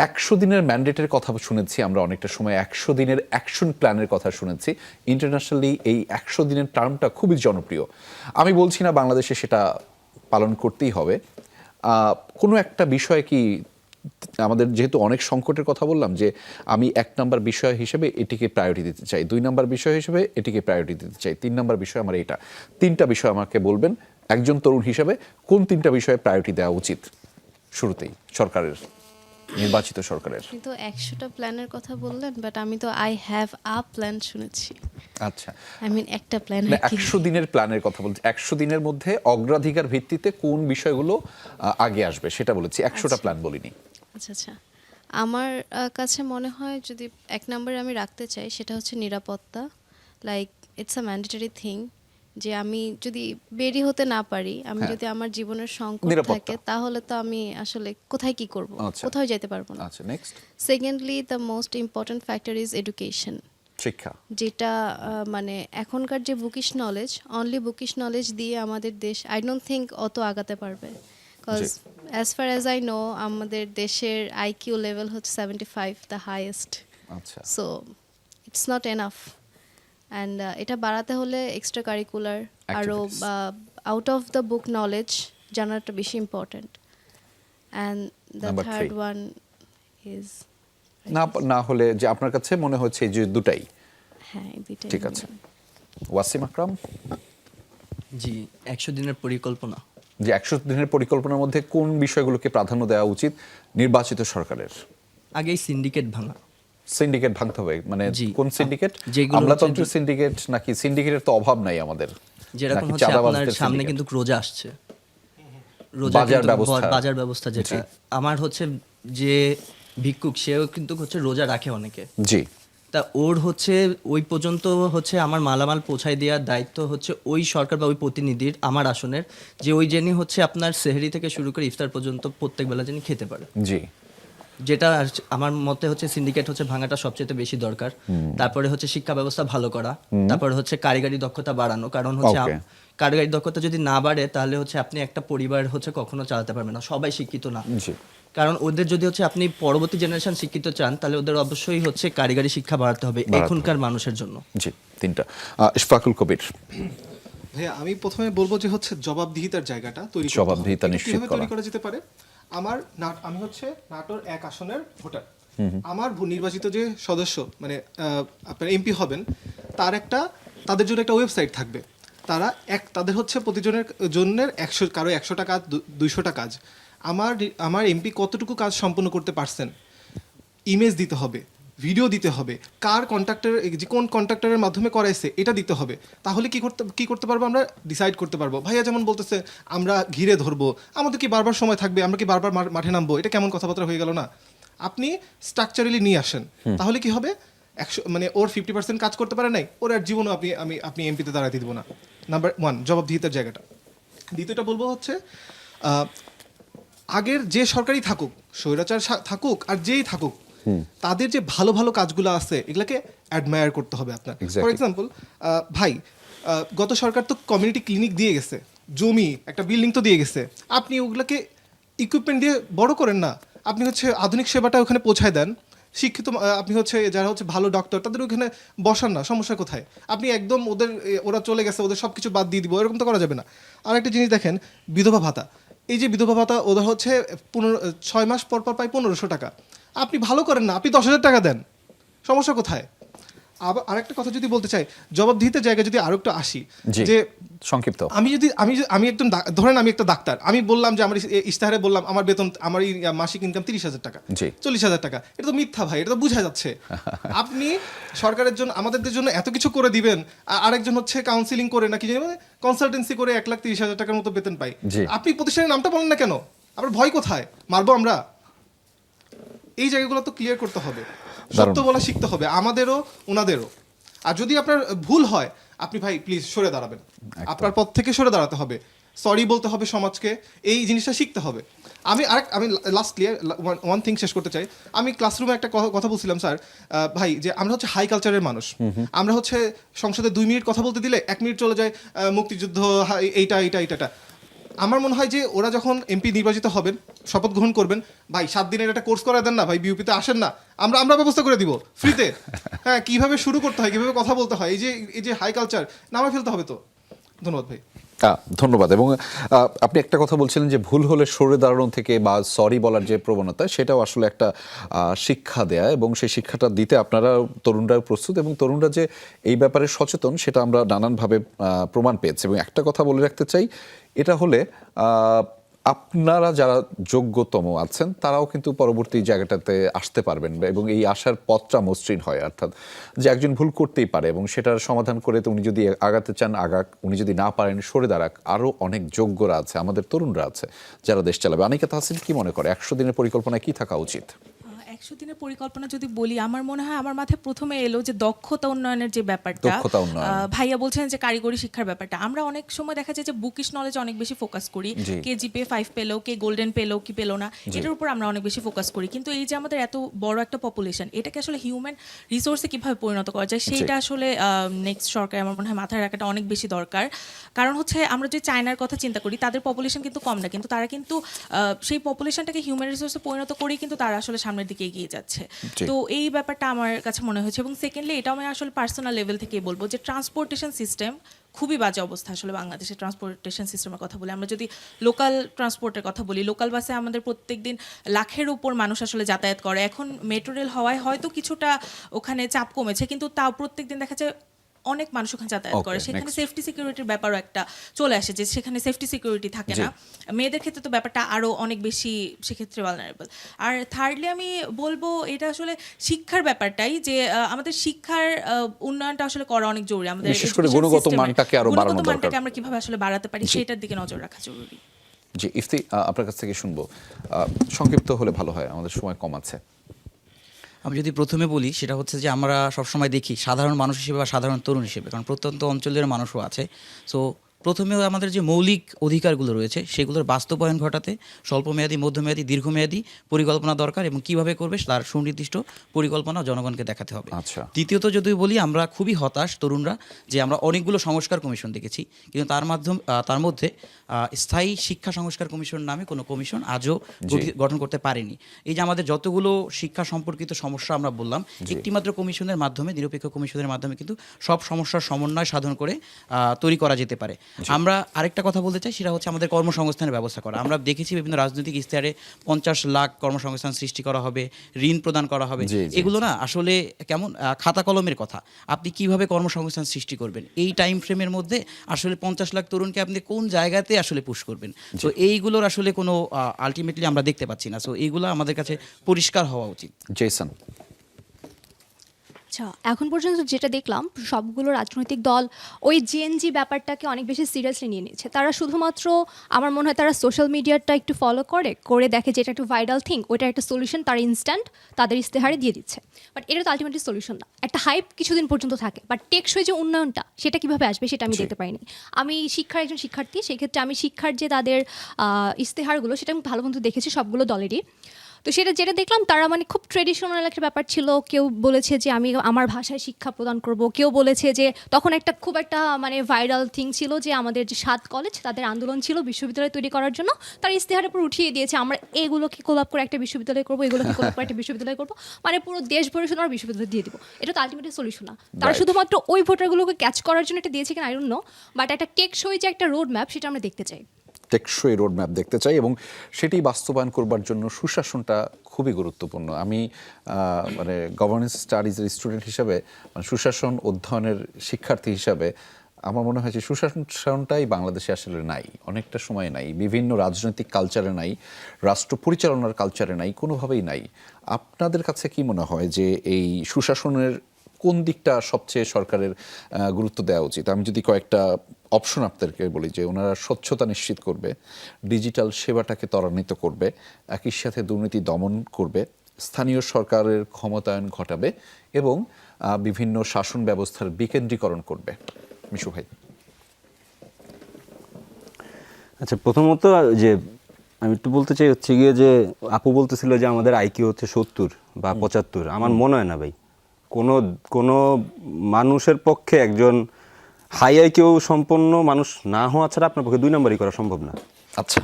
100 দিনের ম্যান্ডেটের কথা শুনেছি আমরা অনেকটা সময়, 100 দিনের অ্যাকশন প্ল্যানের কথা শুনেছি। ইন্টারন্যাশনালি এই 100 দিনের টার্মটা খুবই জনপ্রিয়। আমি বলছি না বাংলাদেশে সেটা পালন করতেই হবে। কোনো একটা বিষয় কি আমাদের, যেহেতু অনেক সংকটের কথা বললাম, যে আমি 1 নাম্বার বিষয় হিসেবে এটিকে প্রায়োরিটি দিতে চাই, 2 নাম্বার বিষয় হিসেবে এটিকে প্রায়োরিটি দিতে চাই, 3 নাম্বার বিষয় আমার এটা, 3টা বিষয় আমাকে বলবেন একজন তরুণ হিসেবে কোন 3টা বিষয়ে প্রায়োরিটি দেওয়া উচিত শুরুতেই সরকারের, নির্বাচিত সরকারের। কিন্তু 100টা প্ল্যানের কথা বললেন, বাট আমি তো আই হ্যাভ আ প্ল্যান শুনেছি। আচ্ছা, আই মিন একটা প্ল্যান। 100 দিনের প্ল্যানের কথা বলছি। 100 দিনের মধ্যে অগ্রাধিকার ভিত্তিতে কোন বিষয়গুলো আগে আসবে সেটা বলেছি, 100টা প্ল্যান বলিনি। আচ্ছা, আমার কাছে মনে হয় যদি 1 নম্বরে আমি রাখতে চাই, সেটা হচ্ছে নিরাপত্তা। Like it's a mandatory thing, যে আমি যদি বেরি হতে না পারি, আমি যদি আমার জীবনের সংকট থাকে, তাহলে তো আমি আসলে কোথায় কি করব, কোথাও যেতে পারবো না। আচ্ছা, next. Secondly, the most important factor is education, শিক্ষা, যেটা মানে এখনকার যে bookish knowledge, only bookish knowledge দিয়ে আমাদের দেশ আই ডোন্ট থিঙ্ক অত আগাতে পারবে। Because as far as I know, আমাদের দেশের আইকিউ লেভেল হচ্ছে 75, দ্য হাইয়েস্ট। আচ্ছা, so it's not enough. And এটা বাড়াতে হলে এক্সট্রা কারিকুলার আরও out of the book knowledge জানাটা বেশি important. And the third one is, না হলে যে আপনার কাছে মনে হচ্ছে যে দুটাই। হ্যাঁ, দুটাই। ঠিক আছে, ওয়াসিম আকরাম। জি, 100 দিনের পরিকল্পনা, যে 100 দিনের পরিকল্পনার মধ্যে কোন বিষয়গুলোকে প্রাধান্য দেওয়া উচিত নির্বাচিত সরকারের? আগেই সিন্ডিকেট ভাঙা। সিন্ডিকেট ভাঙতে হবে, মানে কোন সিন্ডিকেট? যেগুলো আমলাতন্ত্রের সিন্ডিকেট নাকি সিন্ডিকেটের তো অভাব নাই আমাদের, যেরকম হচ্ছে আপনার সামনে কিন্তু রোজা আসছে, বাজার ব্যবস্থা যেটা আমার হচ্ছে যে ভিক্ষুক, সেও কিন্তু হচ্ছে রোজা রাখে অনেকে। জি, তা ওর হচ্ছে ওই পর্যন্ত হচ্ছে আমার মালামাল পৌঁছায় দেওয়ার দায়িত্ব হচ্ছে ওই সরকার বা ওই প্রতিনিধির, আমার আসনের, যে ওই জেনি হচ্ছে আপনার সেহরি থেকে শুরু করে ইফতার পর্যন্ত প্রত্যেক বেলা যেন খেতে পারে। জি, যেটা আমার মতে হচ্ছে সিন্ডিকেট হচ্ছে ভাঙাটা সবচেয়ে বেশি দরকার। তারপরে হচ্ছে শিক্ষা ব্যবস্থা ভালো করা, তারপরে হচ্ছে কারিগরি দক্ষতা বাড়ানো, কারণ হচ্ছে কারিগরি দক্ষতা যদি না বাড়ে তাহলে হচ্ছে আপনি একটা পরিবার হচ্ছে কখনো চালাতে পারবেন না, সবাই শিক্ষিত না। কারণ ওদের যদি হচ্ছে আপনি পরবর্তী জেনারেশন শিক্ষিত চান, তাহলে ওদের অবশ্যই হচ্ছে কারিগরি শিক্ষা বাড়াতে হবে এখনকার মানুষের জন্য। জি, 3টা। ইশফাকুল কবির। ভাইয়া, আমি প্রথমে বলবো যে হচ্ছে জবাবদিহিতার জায়গাটা তৈরি করতে হবে। জবাবদিহিতা নিশ্চিত করা। তৈরি করা যেতে পারে। আমি হচ্ছে নাটোর 1 আসনের ভোটার। আমার নির্বাচিত যে সদস্য, মানে আপনার এমপি হবেন, তাদের জন্য একটা ওয়েবসাইট থাকবে। তাদের হচ্ছে প্রতিজনের জন্য 100, কারো 100টা কাজ, 200টা কাজ। আমার এমপি কতটুকু কাজ সম্পন্ন করতে পারছেন, ইমেজ দিতে হবে, ভিডিও দিতে হবে, কোন কন্ট্রাক্টরের মাধ্যমে করাইছে এটা দিতে হবে। তাহলে কি করতে পারবো আমরা, ডিসাইড করতে পারবো। ভাইয়া যেমন বলতেছে আমরা ঘিরে ধরবো, আমাদের কি বারবার সময় থাকবে, আমরা কি বারবার মাঠে নামবো, এটা কেমন কথাবার্তা হয়ে গেল না? আপনি স্ট্রাকচারালি নিয়ে আসেন, তাহলে কি হবে, 100 মানে ওর 50% কাজ করতে পারে নাই, ওর আর জীবনও আপনি এমপিতে দাঁড়াতে দিব না। নাম্বার 1, জবাবদিহিতার জায়গাটা। দ্বিতীয়টা বলবো হচ্ছে আগের যে সরকারই থাকুক, স্বৈরাচার থাকুক আর যেই থাকুক, তাদের যে ভালো ভালো কাজগুলো আছে এগুলোকে অ্যাডমায়ার করতে হবে আপনার। ফর এক্সাম্পল, ভাই গত সরকার তো কমিউনিটি ক্লিনিক দিয়ে গেছে, জমি, একটা বিল্ডিং তো দিয়ে গেছে, আপনি ওগুলোকে ইকুইপমেন্ট দিয়ে বড় করেন না, আপনি হচ্ছে আধুনিক সেবাটা ওখানে পৌঁছায় দেন। শিক্ষিত আপনি হচ্ছে যারা হচ্ছে ভালো ডক্টর তাদের ওখানে বসান না, সমস্যা কোথায়? আপনি একদম ওরা চলে গেছে ওদের সব কিছু বাদ দিয়ে দিব, এরকম তো করা যাবে না। আর একটা জিনিস দেখেন, বিধবা ভাতা, এই যে বিধবা ভাতা ওদের হচ্ছে 6 মাস পর পর পায় 1500 টাকা। আপনি ভালো করেন না, আপনি 10,000 টাকা দেন, সমস্যা কোথায়? আবার আরেকটা কথা যদি বলতে চাই, জবাবদিহিতার জায়গায় যদি আরো একটু আসি, জি, যে সংক্ষিপ্ত। আমি একদম ধরেন আমি একটা ডাক্তার, আমি বললাম যে আমার ইশতেহারে বললাম আমার বেতন, আমার এই মাসিক ইনকাম 30,000 টাকা, জি। 40,000 টাকা, এটা তো মিথ্যা ভাই, এটা তো বোঝা যাচ্ছে। আপনি সরকারের জন্য আমাদের জন্য এত কিছু করে দিবেন, আরেকজন হচ্ছে কাউন্সিলিং করে নাকি কনসালটেন্সি করে 1,30,000 টাকার মতো বেতন পাই। জি। আপনি প্রতিষ্ঠানের নামটা বলেন না কেন? আপনার ভয় কোথায়? মারবো আমরা? এই জায়গাগুলো তো ক্লিয়ার করতে হবে, সত্য বলা শিখতে হবে আমাদেরও ওনাদেরও। আর যদি আপনার ভুল হয়, আপনি ভাই প্লিজ সরে দাঁড়াবেন, আপনার পথ থেকে সরে দাঁড়াতে হবে, সরি বলতে হবে সমাজকে, এই জিনিসটা শিখতে হবে। আমি লাস্টলি ওয়ান থিং শেষ করতে চাই। আমি ক্লাসরুমে একটা কথা বলছিলাম, স্যার ভাই, যে আমরা হচ্ছে হাই কালচারের মানুষ। আমরা হচ্ছে সংসদে 2 মিনিট কথা বলতে দিলে 1 মিনিট চলে যায় মুক্তিযুদ্ধ, এইটা। আমার মনে হয় যে ওরা যখন এমপি নির্বাচিত হবেন, শপথ গ্রহণ করবেন, ভাই 7 দিনের একটা কোর্স করা দেন না ভাই, বিউপিতে আসেন না, আমরা ব্যবস্থা করে দিব ফ্রিতে। হ্যাঁ, কিভাবে শুরু করতে হয়, কিভাবে কথা বলতে হয়, এই যে হাই কালচার নামে ফেলতে হবে তো। ধন্যবাদ ভাই। ধন্যবাদ। এবং আপনি একটা কথা বলছিলেন যে ভুল হলে সরে দাঁড়ানো থেকে বা সরি বলার যে প্রবণতা, সেটাও আসলে একটা শিক্ষা দেয়া, এবং সেই শিক্ষাটা দিতে আপনারা তরুণরা প্রস্তুত, এবং তরুণরা যে এই ব্যাপারে সচেতন সেটা আমরা নানানভাবে প্রমাণ পেয়েছি। এবং একটা কথা বলে রাখতে চাই, এটা হলে আপনারা যারা যোগ্যতম আছেন তারাও কিন্তু পরবর্তী জায়গাটাতে আসতে পারবেন, এবং এই আসার পথটা মসৃণ হয়। অর্থাৎ যে একজন ভুল করতেই পারে এবং সেটার সমাধান করে তো উনি যদি আগাতে চান আগাক, উনি যদি না পারেন সরে দাঁড়াক। আরও অনেক যোগ্যরা আছে, আমাদের তরুণরা আছে যারা দেশ চালাবে। অনিকেত হাসিন কি মনে করে 100 দিনের পরিকল্পনায় কি থাকা উচিত? 100 দিনের পরিকল্পনা যদি বলি, আমার মনে হয় আমার মাথায় প্রথমে এলো যে দক্ষতা উন্নয়নের যে ব্যাপারটা। দক্ষতা উন্নয়ন। ভাইয়া বলছেন যে কারিগরি শিক্ষার ব্যাপারটা, আমরা অনেক সময় দেখা যায় যে বুকিশ নলেজ অনেক বেশি ফোকাস করি, জি। কে জিপিএ 5 পেলো, কে গোল্ডেন পেলো কি পেলো না, এটার উপর আমরা অনেক বেশি ফোকাস করি। কিন্তু এই যে আমাদের এত বড় একটা পপুলেশন, এটাকে আসলে হিউম্যান রিসোর্সে কিভাবে পরিণত করা যায়, সেইটা আসলে নেক্সট সরকার আমার মনে হয় মাথায় রাখাটা অনেক বেশি দরকার। কারণ হচ্ছে আমরা যদি চায়নার কথা চিন্তা করি, তাদের পপুলেশন কিন্তু কম না, কিন্তু তারা কিন্তু সেই পপুলেশনটাকে হিউম্যান রিসোর্সে পরিণত করেই কিন্তু তারা আসলে সামনের দিকে এগিয়ে যাচ্ছে। তো এই ব্যাপারটা আমার কাছে মনে হয়েছে। এবং সেকেন্ডলি এটাও আমি আসলে পার্সোনাল লেভেল থেকেই বলবো যে ট্রান্সপোর্টেশন সিস্টেম খুবই বাজে অবস্থা আসলে বাংলাদেশের ট্রান্সপোর্টেশন সিস্টেমের কথা বলি। আমরা যদি লোকাল ট্রান্সপোর্টের কথা বলি, লোকাল বাসে আমাদের প্রত্যেকদিন লাখের উপর মানুষ আসলে যাতায়াত করে। এখন মেট্রো রেল হওয়ায় হয়তো কিছুটা ওখানে চাপ কমেছে, কিন্তু তাও প্রত্যেকদিন দেখা যায় অনেক মানুষ ওখানে যাতায়াত করে। সেখানে সেফটি সিকিউরিটির ব্যাপারও একটা চলে আসে, যে সেখানে সেফটি সিকিউরিটি থাকে না। মেয়েদের ক্ষেত্রে তো ব্যাপারটা আরো অনেক বেশি সেক্ষেত্রে ভালনারেবল। আর থার্ডলি আমি বলবো এটা আসলে শিক্ষার ব্যাপারটাই, যে আমাদের শিক্ষার উন্নয়নটা আসলে করা অনেক জরুরি। আমাদের বিশেষ করে গুণগত মানটাকে আরো বাড়ানো দরকার। মানটাকে আমরা কিভাবে আসলে বাড়াতে পারি সেটার দিকে নজর রাখা জরুরি। জি, ইফতি, আপনার কাছ থেকে শুনবো। সংক্ষিপ্ত হলে ভালো হয়, আমাদের সময় কম আছে। আমি যদি প্রথমে বলি, সেটা হচ্ছে যে আমরা সবসময় দেখি সাধারণ মানুষ হিসেবে বা সাধারণ তরুণ হিসেবে, কারণ প্রত্যন্ত অঞ্চলের মানুষও আছে। সো প্রথমে আমাদের যে মৌলিক অধিকারগুলো রয়েছে সেগুলোর বাস্তবায়ন ঘটাতে স্বল্পমেয়াদী, মধ্যমেয়াদী, দীর্ঘমেয়াদী পরিকল্পনা দরকার, এবং কিভাবে করবে তার সুনির্দিষ্ট পরিকল্পনা জনগণকে দেখাতে হবে। আচ্ছা। দ্বিতীয়ত যদি বলি, আমরা খুবই হতাশ তরুণরা যে আমরা অনেকগুলো সংস্কার কমিশন দেখেছি, কিন্তু তার মধ্যে স্থায়ী শিক্ষা সংস্কার কমিশন নামে কোনো কমিশন আজও গঠন করতে পারেনি। এই যে আমাদের যতগুলো শিক্ষা সম্পর্কিত সমস্যা আমরা বললাম, একটিমাত্র কমিশনের মাধ্যমে, নিরপেক্ষ কমিশনের মাধ্যমে কিন্তু সব সমস্যার সমন্বয় সাধন করে তৈরি করা যেতে পারে। আমরা আরেকটা কথা বলতে চাই, সেটা হচ্ছে আমাদের কর্মসংস্থানের ব্যবস্থা করা। আমরা দেখেছি বিভিন্ন রাজনৈতিক ইশতেহারে 50 লাখ কর্মসংস্থান সৃষ্টি করা হবে, ঋণ প্রদান করা হবে। এগুলো না আসলে কেমন খাতা কলমের কথা। আপনি কিভাবে কর্মসংস্থান সৃষ্টি করবেন এই টাইম ফ্রেমের মধ্যে? আসলে 50 লাখ তরুণকে আপনি কোন জায়গাতে আসলে পুশ করবেন? তো এইগুলোর আসলে কোনো আলটিমেটলি আমরা দেখতে পাচ্ছি না। সো এইগুলো আমাদের কাছে পরিষ্কার হওয়া উচিত। জেসন। আচ্ছা, এখন পর্যন্ত যেটা দেখলাম সবগুলো রাজনৈতিক দল ওই জেএনজি ব্যাপারটাকে অনেক বেশি সিরিয়াসলি নিয়ে নিচ্ছে। তারা শুধুমাত্র, আমার মনে হয় তারা সোশ্যাল মিডিয়াটা একটু ফলো করে দেখে যে এটা একটু ভাইরাল থিং, ওইটা একটা সলিউশন তারা ইনস্ট্যান্ট তাদের ইস্তেহারে দিয়ে দিচ্ছে। বাট এটা তো আলটিমেটলি সলিউশন না। একটা হাইপ কিছুদিন পর্যন্ত থাকে, বাট টেকসই যে উন্নয়নটা সেটা কীভাবে আসবে সেটা আমি দেখতে পাইনি। আমি শিক্ষার একজন শিক্ষার্থী, সেক্ষেত্রে আমি শিক্ষার যে তাদের ইস্তেহারগুলো সেটা আমি ভালো মন্দ দেখেছি সবগুলো দলেরই। তো সেটা যেটা দেখলাম তারা মানে খুব ট্রেডিশনাল একটা ব্যাপার ছিল। কেউ বলেছে যে আমি আমার ভাষায় শিক্ষা প্রদান করব, কেউ বলেছে যে তখন খুব একটা মানে ভাইরাল থিং ছিল যে আমাদের যে 7 কলেজ তাদের আন্দোলন ছিল বিশ্ববিদ্যালয় তৈরি করার জন্য, তারা ইস্তেহারের উপর উঠিয়ে দিয়েছে আমরা এগুলোকে কোলাপ করে একটা বিশ্ববিদ্যালয় করবো, এগুলোকে কোলাপ করে একটা বিশ্ববিদ্যালয় করবো, মানে পুরো দেশ ভরে শুধু আমরা বিশ্ববিদ্যালয় দিয়ে দিব। এটা তো আলটিমেটলি সলিউশন না। তারা Right. শুধুমাত্র ওই ভোটারগুলোকে ক্যাচ করার জন্য এটা দিয়েছে কিনা আই ডোন্ট নো, বাট একটা টেকসই যে একটা রোড ম্যাপ সেটা আমরা দেখতে চাই। টেকসই রোড ম্যাপ দেখতে চাই এবং সেটি বাস্তবায়ন করবার জন্য সুশাসনটা খুবই গুরুত্বপূর্ণ। আমি মানে গভর্নেন্স স্টাডিজের স্টুডেন্ট হিসাবে, মানে সুশাসন অধ্যয়নের শিক্ষার্থী হিসাবে আমার মনে হয় যে সুশাসনটাই বাংলাদেশে আসলে নাই, অনেকটা সময় নাই, বিভিন্ন রাজনৈতিক কালচারে নাই, রাষ্ট্র পরিচালনার কালচারে নাই, কোনোভাবেই নাই। আপনাদের কাছে কি মনে হয় যে এই সুশাসনের কোন দিকটা সবচেয়ে সরকারের গুরুত্ব দেওয়া উচিত? আমি যদি কয়েকটা অপশন আপনাদেরকে বলি যে ওনারা স্বচ্ছতা নিশ্চিত করবে, ডিজিটাল সেবাটাকে ত্বরান্বিত করবে, একই সাথে দুর্নীতি দমন করবে, স্থানীয় সরকারের ক্ষমতায়ন ঘটাবে এবং বিভিন্ন শাসন ব্যবস্থার বিকেন্দ্রীকরণ করবে। মিশু ভাই। আচ্ছা, প্রথমত যে আমি একটু বলতে চাই হচ্ছে গিয়ে যে আপু বলতেছিল যে আমাদের আইকিউ হচ্ছে 70 বা 75। আমার মনে হয় না ভাই, কোনো মানুষের পক্ষে একজন হাই আইকিউ সম্পন্ন মানুষ না হওয়া ছাড়া আপনার পক্ষে 2 নাম্বারই করা সম্ভব না। আচ্ছা,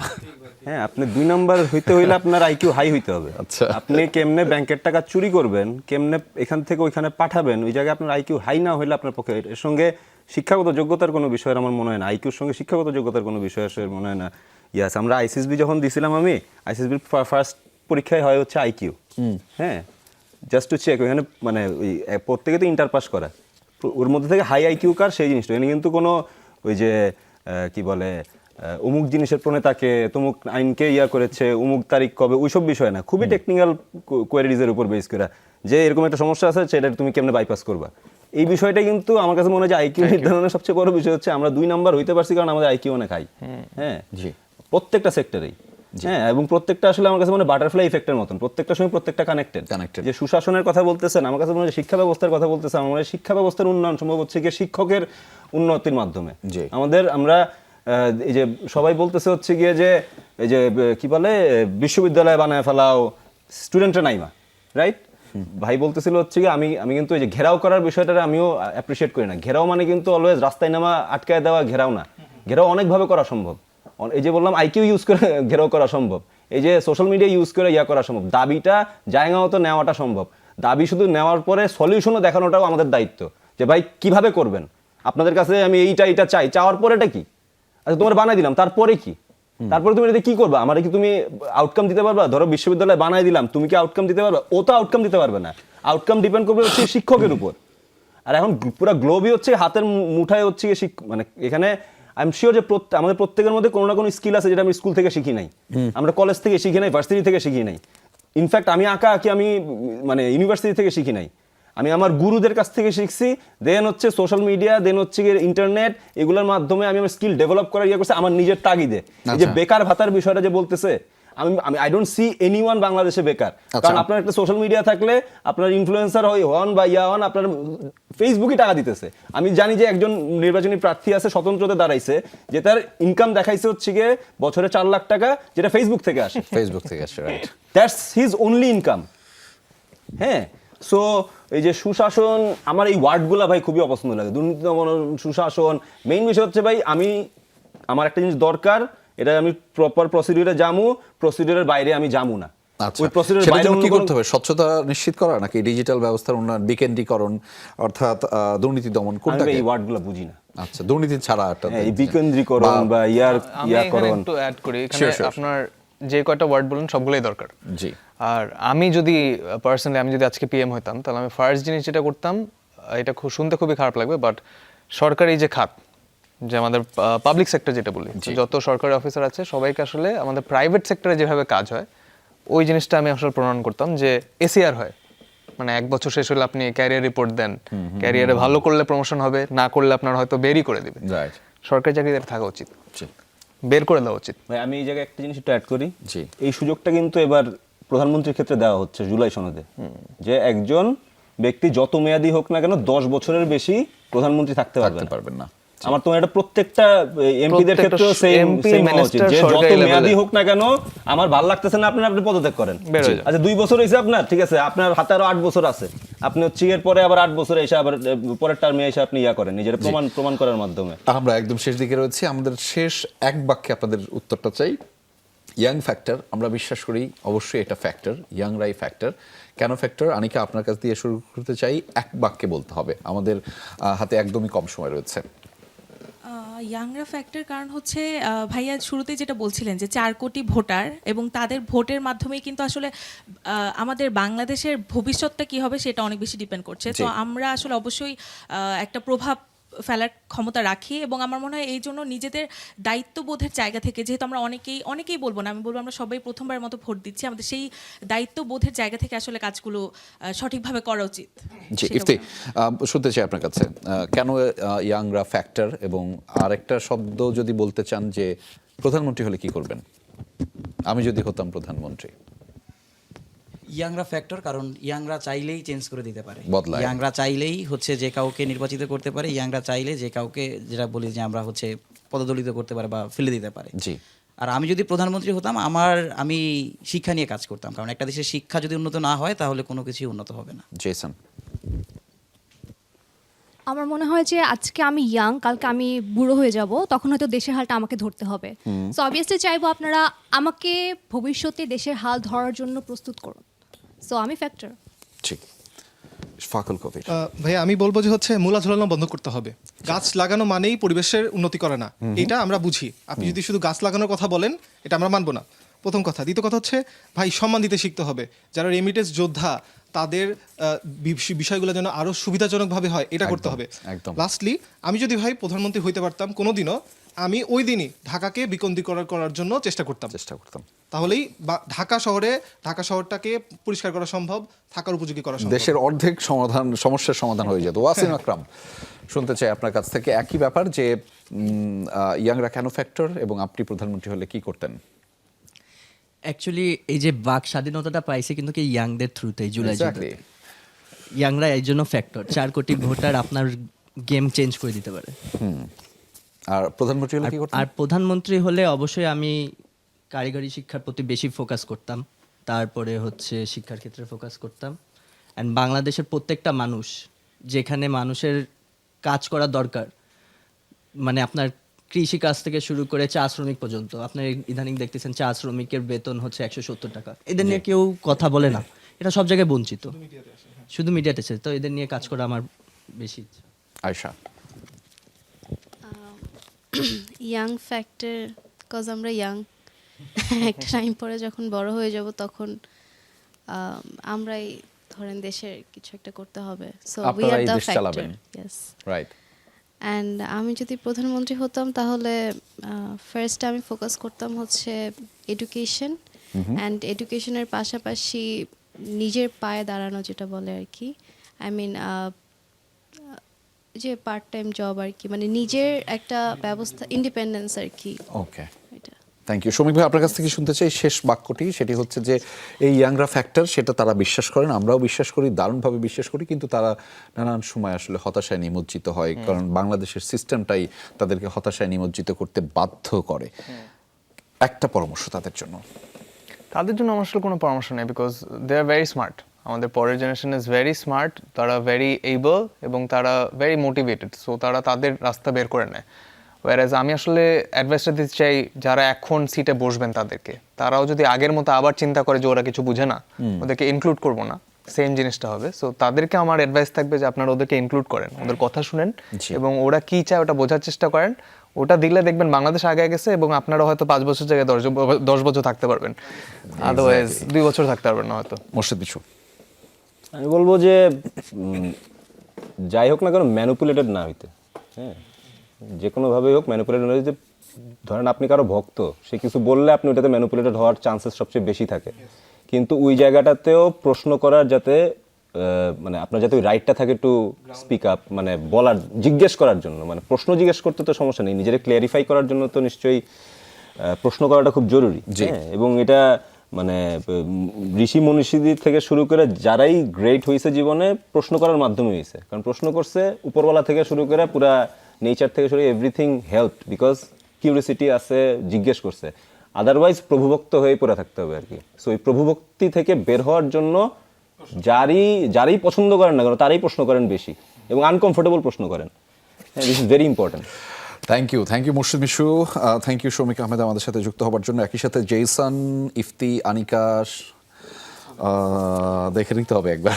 হ্যাঁ, আপনি 2 নাম্বার হইতে হইলে আপনার আইকিউ হাই হইতে হবে। আচ্ছা। আপনি কেমনে ব্যাংকের টাকা চুরি করবেন, কেমনে এখান থেকে ওইখানে পাঠাবেন, ওই জায়গায় আপনার আইকিউ হাই না হইলে আপনার পক্ষে এর সঙ্গে শিক্ষাগত যোগ্যতার কোনো বিষয় আমার মনে হয় না, আইকিউর সঙ্গে শিক্ষাগত যোগ্যতার কোনো বিষয় আসলে মনে হয় না। ইয়াস, আমরা আইসিএসবি যখন দিছিলাম, আমি আইসিএসবির ফার্স্ট পরীক্ষায় হয় হচ্ছে আইকিউ। হ্যাঁ, জাস্ট টু চেক, ওইখানে মানে ওই প্রত্যেকে তো ইন্টার পাস করা, ওর মধ্যে থেকে হাই আইকিউ কার সেই জিনিসটা। এখানে কিন্তু কোনো ওই যে কি বলে অমুক জিনিসের প্রণেতাকে, তমুক আইনকে করেছে, অমুক তারিখ কবে, ওইসব বিষয় না। খুবই টেকনিক্যাল কোয়ারিজের উপর বেস করা যে এরকম একটা সমস্যা আছে, সেটা তুমি কেমনে বাইপাস করবা। এই বিষয়টা কিন্তু আমার কাছে মনে হয় যে আইকিউ নির্ধারণের সবচেয়ে বড় বিষয় হচ্ছে আমরা 2 নাম্বার হইতে পারছি কারণ আমাদের আইকিউ অনেক হাই। হ্যাঁ, জি, প্রত্যেকটা সেক্টরেই। হ্যাঁ, এবং প্রত্যেকটা আসলে আমার কাছে মনে হয় বাটারফ্লাই ইফেক্টের মতন, প্রত্যেকটা সময় প্রত্যেকটা কানেক্টেড। যে সুশাসনের কথা বলতেছেন, আমার কাছে মনে হয় শিক্ষা ব্যবস্থার কথা বলতেছেন, আমার মনে হয় শিক্ষা ব্যবস্থার উন্নয়ন সম্ভব হচ্ছে গিয়ে শিক্ষকের উন্নতির মাধ্যমে। আমরা এই যে সবাই বলতেছে হচ্ছে গিয়ে যে এই যে কি বলে বিশ্ববিদ্যালয় বানায় ফেলাও, স্টুডেন্টরা নাইমা, রাইট? ভাই বলতেছিল হচ্ছে গিয়ে আমি কিন্তু এই যে ঘেরাও করার বিষয়টা আমিও অ্যাপ্রিসিয়েট করি না। ঘেরাও মানে কিন্তু অলওয়েজ রাস্তায় নামা আটকায় দেওয়া ঘেরাও না। ঘেরাও অনেকভাবে করা সম্ভব। এই যে বললাম আইকিউ ইউজ করে ঘেরাও করা সম্ভব, এই যে সোশ্যাল মিডিয়া ইউজ করে করা সম্ভব, দাবিটা জায়গা মতো নেওয়াটা সম্ভব। দাবি শুধু নেওয়ার পরে সলিউশনও দেখানোটাও আমাদের দায়িত্ব, যে ভাই কিভাবে করবেন, আপনাদের কাছে আমি এইটা চাই, চাওয়ার পরে এটা কি, আচ্ছা তোমার বানাই দিলাম, তারপরে কি, তারপরে তুমি এটা কি করবা, আমার কি তুমি আউটকাম দিতে পারবা? ধরো বিশ্ববিদ্যালয় বানাই দিলাম, তুমি কি আউটকাম দিতে পারবা? ও তো আউটকাম দিতে পারবে না। আউটকাম ডিপেন্ড করবে হচ্ছে শিক্ষকের উপর। আর এখন পুরো গ্লোবই হচ্ছে হাতের মুঠায় হচ্ছে মানে এখানে আই এম শিওর যে আমাদের প্রত্যেকের মধ্যে কোনো না কোনো স্কিল আছে যেটা আমি স্কুল থেকে শিখি নাই, আমরা কলেজ থেকে শিখি নাই, ভার্সিটি থেকে শিখি নাই। ইনফ্যাক্ট আমি আঁকা আমি মানে ইউনিভার্সিটি থেকে শিখি নাই, আমি আমার গুরুদের কাছ থেকে শিখছি। দেন হচ্ছে সোশ্যাল মিডিয়া, দেন হচ্ছে ইন্টারনেট, এগুলোর মাধ্যমে আমি আমার স্কিল ডেভেলপ করার করছি আমার নিজের তাগিদে। এই যে বেকার ভাতার বিষয়টা যে বলতেছে, আমি আই ডোন্ট সি এনিওয়ান বাংলাদেশে বেকার। কারণ আপনার একটা সোশ্যাল মিডিয়া থাকলে, আপনার ইনফ্লুয়েন্সার হন বা হন, আপনার ফেসবুকই টাকা দিতেছে। আমি জানি যে একজন নির্বাচনী প্রার্থী আছে, স্বতন্ত্রতে দাঁড়াইছে, যে তার ইনকাম দেখাইছে হচ্ছে গিয়ে বছরে 4 লাখ টাকা, যেটা ফেসবুক থেকে আসে। Right, that's his only income. হ্যাঁ, সো এই যে সুশাসন, আমার এই ওয়ার্ডগুলো ভাই খুবই অপছন্দ লাগে। দুর্নীতি দমন, সুশাসন, মেইন বিষয় হচ্ছে ভাই আমার একটা জিনিস দরকার, এটা আমি প্রপার প্রসিডিউরে যামু, প্রসিডিউরের বাইরে আমি যামু না। ওই প্রসিডিউরের বাইরে কি করতে হবে? স্বচ্ছতা নিশ্চিত করা নাকি ডিজিটাল ব্যবস্থার উন্নয়ন, বিকেন্দ্রীকরণ, অর্থাৎ দুর্নীতি দমন, কোনটা? এই ওয়ার্ডগুলো বুঝি না। আচ্ছা, দুর্নীতি ছাড়া একটা এই বিকেন্দ্রীকরণ বা আমি একটু অ্যাড করি এখানে। আপনার যে কয়টা ওয়ার্ড বলেন সবগুলোই দরকার। জি। আর আমি যদি পার্সোনালি আমি যদি আজকে পিএম হইতাম, তাহলে আমি ফার্স্ট জিনিস যেটা করতাম, এটা শুনতে খুবই খারাপ লাগবে, বাট সরকারি যে খাত, যে আমাদের পাবলিক সেক্টর যেটা বলি, যত সরকারি অফিসার আছে সবাইকে আসলে আমাদের প্রাইভেট সেক্টরে যেভাবে কাজ হয় ওই জিনিসটা আমি আসলে প্রণয়ন করতাম, যে এসিআর হয়, মানে 1 বছর শেষ হলে আপনি ক্যারিয়ার রিপোর্ট দেন, ক্যারিয়ারে ভালো করলে প্রমোশন হবে, না করলে আপনার হয়তো বেরই করে দিবে। সরকারি চাকরিতে থাকা উচিত, বের করে দেওয়া উচিত। ভাই আমি এই জায়গায় একটা জিনিস একটু অ্যাড করি। এই সুযোগটা কিন্তু এবার প্রধানমন্ত্রীর ক্ষেত্রে দেওয়া হচ্ছে জুলাই সনদে, যে একজন ব্যক্তি যত মেয়াদি হোক না কেন 10 বছরের বেশি প্রধানমন্ত্রী থাকতে পারবেন না। আমার তো এটা প্রত্যেকটা এমপিদের প্রত্যেকটা ক্ষেত্রেও সেম MP, সেম হওয়া উচিত minister, যে যত সরকারি level-এ। মেয়াদি হোক না কেন আমার ভালো লাগতেছে না আপনি পদত্যাগ করেন। বের হয়ে যান। আচ্ছা 2 বছর হয়েছে আপনার, ঠিক আছে, আপনার হাতে আরো 8 বছর আছে, আপনি হচ্ছে এর পরে আবার 8 বছরে এসে আবার পরের টার্মে এসে আপনি করেন নিজের প্রমাণ করার মাধ্যমে। আমরা একদম শেষ দিকে রয়েছি, আমাদের শেষ এক বাক্যে আপনাদের উত্তরটা চাই। ইয়াং ফ্যাক্টর, আমরা বিশ্বাস করি অবশ্যই এটা ফ্যাক্টর, ইয়াংরাই ফ্যাক্টর। কেন ফ্যাক্টর? আনিকা, আপনার কাছ দিয়ে শুরু করতে চাই, এক বাক্যে বলতে হবে, আমাদের হাতে একদমই কম সময় রয়েছে। ইয়াংরা ফ্যাক্টর কারণ হচ্ছে ভাইয়া শুরুতে যেটা বলছিলেন যে 4 কোটি ভোটার এবং তাদের ভোটের মাধ্যমেই কিন্তু আসলে আমাদের বাংলাদেশের ভবিষ্যৎটা কি হবে সেটা অনেক বেশি ডিপেন্ড করছে। তো আমরা আসলে অবশ্যই একটা প্রভাব ফেলার ক্ষমতা রাখি এবং আমার মনে হয় এই জন্য নিজেদের দায়িত্ববোধের জায়গা থেকে, যেহেতু আমরা অনেকেই বলবো না, আমি বলবো আমরা সবাই প্রথমবারের মতো ভোট দিচ্ছি, আমাদের সেই দায়িত্ববোধের জায়গা থেকে আসলে কাজগুলো সঠিকভাবে করা উচিত। জি, সেটা ইফতি, শুনতে চাই আপনার কাছে কেন ইয়াংরা ফ্যাক্টর, এবং আরেকটা শব্দ যদি বলতে চান যে প্রধানমন্ত্রী হলে কি করবেন? আমি যদি হতাম প্রধানমন্ত্রী। ইয়াংরা ফ্যাক্টর, কারণ ইয়াংরা চাইলেই চেঞ্জ করে দিতে পারে, বদলায়। ইয়াংরা চাইলেই হচ্ছে যে কাউকে নির্বাচিত করতে পারে, ইয়াংরা চাইলে যে কাউকে, যেটা বলি যে আমরা হচ্ছে পদদলিত করতে পারে বা ফেলে দিতে পারে। জি, আর আমি যদি প্রধানমন্ত্রী হতাম, আমি শিক্ষা নিয়ে কাজ করতাম, কারণ একটা দেশের শিক্ষা যদি উন্নত না হয় তাহলে কোনো কিছুই উন্নত হবে না। জেসন। আমার মনে হয় যে আজকে আমি ইয়াং, কালকে আমি বুড়ো হয়ে যাব, তখন হয়তো দেশের হালটা আমাকে ধরতে হবে। সো অবভিয়াসলি চাইবো আপনারা আমাকে ভবিষ্যতে দেশের হাল ধরার জন্য প্রস্তুত করুন। সো আমি ফ্যাক্টর। ঠিক। ফাকুল কবির। ভাইয়া আমি বলবো যে হচ্ছে মূলা ঝোলানো বন্ধ করতে হবে। গাছ লাগানো মানেই পরিবেশের উন্নতি করে না, এটা আমরা বুঝি। আপনি যদি শুধু গাছ লাগানোর কথা বলেন, এটা আমরা মানবো না, প্রথম কথা। দ্বিতীয় কথা হচ্ছে ভাই সম্মান দিতে শিখতে হবে। যারা রেমিটেন্স যোদ্ধা তাদের বিষয়গুলো যেন আরো সুবিধাজনকভাবে হয়, এটা করতে হবে। একদম। লাস্টলি, আমি যদি ভাই প্রধানমন্ত্রী হইতে পারতাম কোনোদিনও, আমি ওই দিনই ঢাকাকে বিকেন্দ্রীকরণ করার জন্য চেষ্টা করতাম। তাহলেই ঢাকা শহরটাকে পরিষ্কার করা সম্ভব, থাকার উপযোগী করা সম্ভব। দেশের অর্ধেক সমস্যার সমাধান হয়ে যেত। ওয়াসিম আকরাম, শুনতে চাই আপনার কাছ থেকে একই ব্যাপার, যে ইয়াংরা কেন ফ্যাক্টর, এবং আপনি প্রধানমন্ত্রী হলে কি করতেন? অ্যাকচুয়ালি এই যে বাক স্বাধীনতাটা পাইছে কিন্তু কি ইয়াংদের থ্রুতেই, জুলাই Exactly. ইয়াংরা এই জন্য ফ্যাক্টর। 4 কোটি ভোটার আপনার গেম চেঞ্জ করে দিতে পারে। আর প্রধানমন্ত্রী হলে কি করতেন? আর প্রধানমন্ত্রী হলে অবশ্যই আমি কারিগরি শিক্ষার প্রতি বেশি ফোকাস করতাম, তারপরে হচ্ছে শিক্ষার ক্ষেত্রে ফোকাস করতাম। অ্যান্ড বাংলাদেশের প্রত্যেকটা মানুষ, যেখানে মানুষের কাজ করা দরকার, মানে আপনার কৃষি কাজ থেকে শুরু করে চা শ্রমিক পর্যন্ত, আপনার ইদানিং দেখতেছেন চা শ্রমিকের বেতন হচ্ছে 170 টাকা। এদের নিয়ে কেউ কথা বলে না, এটা সব জায়গায় বঞ্চিত, শুধু মিডিয়াতে আছে। তো এদের নিয়ে কাজ করা আমার বেশি ইচ্ছা। আয়শা। ইয়াং ফ্যাক্টর, কজ আমরা ইয়াং, একটা টাইম পরে যখন বড় হয়ে যাব তখন আমরাই ধরেন দেশের কিছু একটা করতে হবে। সো উই আর আপনারাই দ্য দেশ ফ্যাক্টর। চালাবেন। ইয়েস। রাইট। অ্যান্ড আমি যদি প্রধানমন্ত্রী হতাম তাহলে ফার্স্ট আমি ফোকাস করতাম হচ্ছে এডুকেশন, অ্যান্ড এডুকেশনের পাশাপাশি নিজের পায়ে দাঁড়ানো, যেটা বলে আর কি, আই মিন যে পার্ট টাইম জব আর কি, মানে নিজের একটা ব্যবস্থা, ইন্ডিপেন্ডেন্স আর কি। ওকে, এটা থ্যাংক ইউ। শ্রমিক ভাই, আপনার কাছ থেকে শুনতে চাই শেষ বাক্যটি, সেটি হচ্ছে যে এই ইয়াংরা ফ্যাক্টর, সেটা তারা বিশ্বাস করেন, আমরাও বিশ্বাস করি, দারুণভাবে বিশ্বাস করি, কিন্তু তারা নানান সময় আসলে হতাশায় নিমজ্জিত হয়, কারণ বাংলাদেশের সিস্টেমটাই তাদেরকে হতাশায় নিমজ্জিত করতে বাধ্য করে। একটা পরামর্শ তাদের জন্য। তাদের জন্য আমার আসলে কোনো পরামর্শ নেই, because they are very smart. আমাদের পরের জেনারেশন ইজ ভেরি স্মার্ট, তারা ভেরি এবল এবং তারা ভেরি মোটিভেটেড, সো তারা তাদের রাস্তা বের করে নেয়। ওয়ারাজ আমি আসলে অ্যাডভাইসটা দিতে চাই যারা এখন সিটে বসবেন তাদেরকে, তারাও যদি আগের মতো আবার চিন্তা করে যে ওরা কিছু বুঝে না, ওদেরকে ইনক্লুড করবো না, সেম জিনিসটা হবে। সো তাদেরকে আমার অ্যাডভাইস থাকবে যে আপনারা ওদেরকে ইনক্লুড করেন, ওদের কথা শুনেন এবং ওরা কি চায় ওটা বোঝার চেষ্টা করেন। ওটা দিলে দেখবেন বাংলাদেশ আগে গেছে এবং আপনারা হয়তো 5 বছর জায়গায় 10 বছর থাকতে পারবেন, আদারওয়াইজ 2 বছর থাকতে পারবেন না হয়তো। মোর্শেদ বিশু। আমি বলবো যে যাই হোক না কেন ম্যানিপুলেটেড না হইতে, হ্যাঁ, যে কোনোভাবেই হোক ম্যানিপুলেটেড না হইতে। ধরেন আপনি কারো ভক্ত, সে কিছু বললে আপনি ওটাতে ম্যানিপুলেটেড হওয়ার চান্সেস সবচেয়ে বেশি থাকে, কিন্তু ওই জায়গাটাতেও প্রশ্ন করার যাতে মানে আপনার যাতে ওই রাইটটা থাকে টু স্পিক আপ, মানে বলার, জিজ্ঞেস করার জন্য, মানে প্রশ্ন জিজ্ঞেস করতে তো সমস্যা নেই, নিজেরা ক্লিয়ারিফাই করার জন্য তো নিশ্চয়ই প্রশ্ন করাটা খুব জরুরি। হ্যাঁ, এবং এটা মানে ঋষি মনীষীদের থেকে শুরু করে যারাই গ্রেট হয়েছে জীবনে প্রশ্ন করার মাধ্যমে হয়েছে, কারণ প্রশ্ন করছে উপরওয়ালা থেকে শুরু করে পুরা নেচার থেকে সরে এভরিথিং হেল্প বিকজ কিউরিয়াসিটি আছে, জিজ্ঞেস করছে। আদারওয়াইজ প্রভুভক্ত হয়ে পড়ে থাকতে হবে আর কি। সো এই প্রভুভক্তি থেকে বের হওয়ার জন্য যারই পছন্দ করেন না কেন তারাই প্রশ্ন করেন বেশি এবং আনকমফোর্টেবল প্রশ্ন করেন। This is very important. Thank you Murshid Mishu, thank you Shoumik Ahmed আমাদের সাথে যুক্ত হবার জন্য। একই সাথে জেইসন, ইফতি, আনিকা, দেখে নিতে হবে একবার,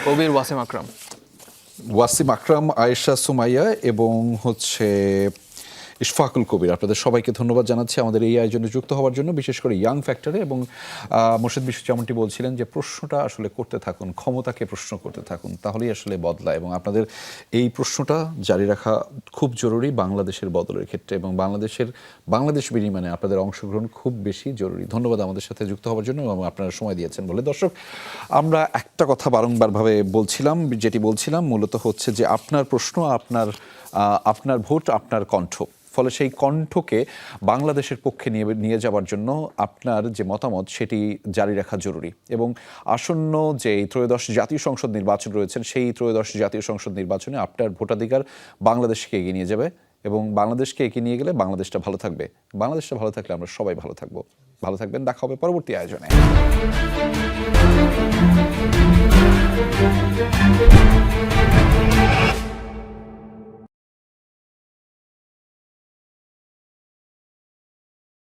কবির ওয়াসিম আকরাম, ওয়াসিম আকরাম, আয়েশা সুমাইয়া এবং হচ্ছে ইশফাকুল কবির, আপনাদের সবাইকে ধন্যবাদ জানাচ্ছি আমাদের এই আয়োজনে যুক্ত হওয়ার জন্য, বিশেষ করে ইয়াং ফ্যাক্টরে। এবং মুর্শিদ মিশু যেমনটি বলছিলেন যে প্রশ্নটা আসলে করতে থাকুন, ক্ষমতাকে প্রশ্ন করতে থাকুন, তাহলেই আসলে বদলায়। এবং আপনাদের এই প্রশ্নটা জারি রাখা খুব জরুরি বাংলাদেশের বদলের ক্ষেত্রে, এবং বাংলাদেশ বিনিময়ে আপনাদের অংশগ্রহণ খুব বেশি জরুরি। ধন্যবাদ আমাদের সাথে যুক্ত হওয়ার জন্য এবং আপনারা সময় দিয়েছেন বলে। দর্শক, আমরা একটা কথা বারংবারভাবে বলছিলাম মূলত হচ্ছে যে আপনার প্রশ্ন, আপনার ভোট, আপনার কণ্ঠ। ফলে সেই কণ্ঠকে বাংলাদেশের পক্ষে নিয়ে যাওয়ার জন্য আপনার যে মতামত সেটি জারি রাখা জরুরি। এবং আসন্ন যে ত্রয়োদশ জাতীয় সংসদ নির্বাচন রয়েছেন, সেই ত্রয়োদশ জাতীয় সংসদ নির্বাচনে আপনার ভোটাধিকার বাংলাদেশকে এগিয়ে নিয়ে যাবে, এবং বাংলাদেশকে এগিয়ে নিয়ে গেলে বাংলাদেশটা ভালো থাকবে। বাংলাদেশটা ভালো থাকলে আমরা সবাই ভালো থাকবো। ভালো থাকবেন, দেখা হবে পরবর্তী আয়োজনে।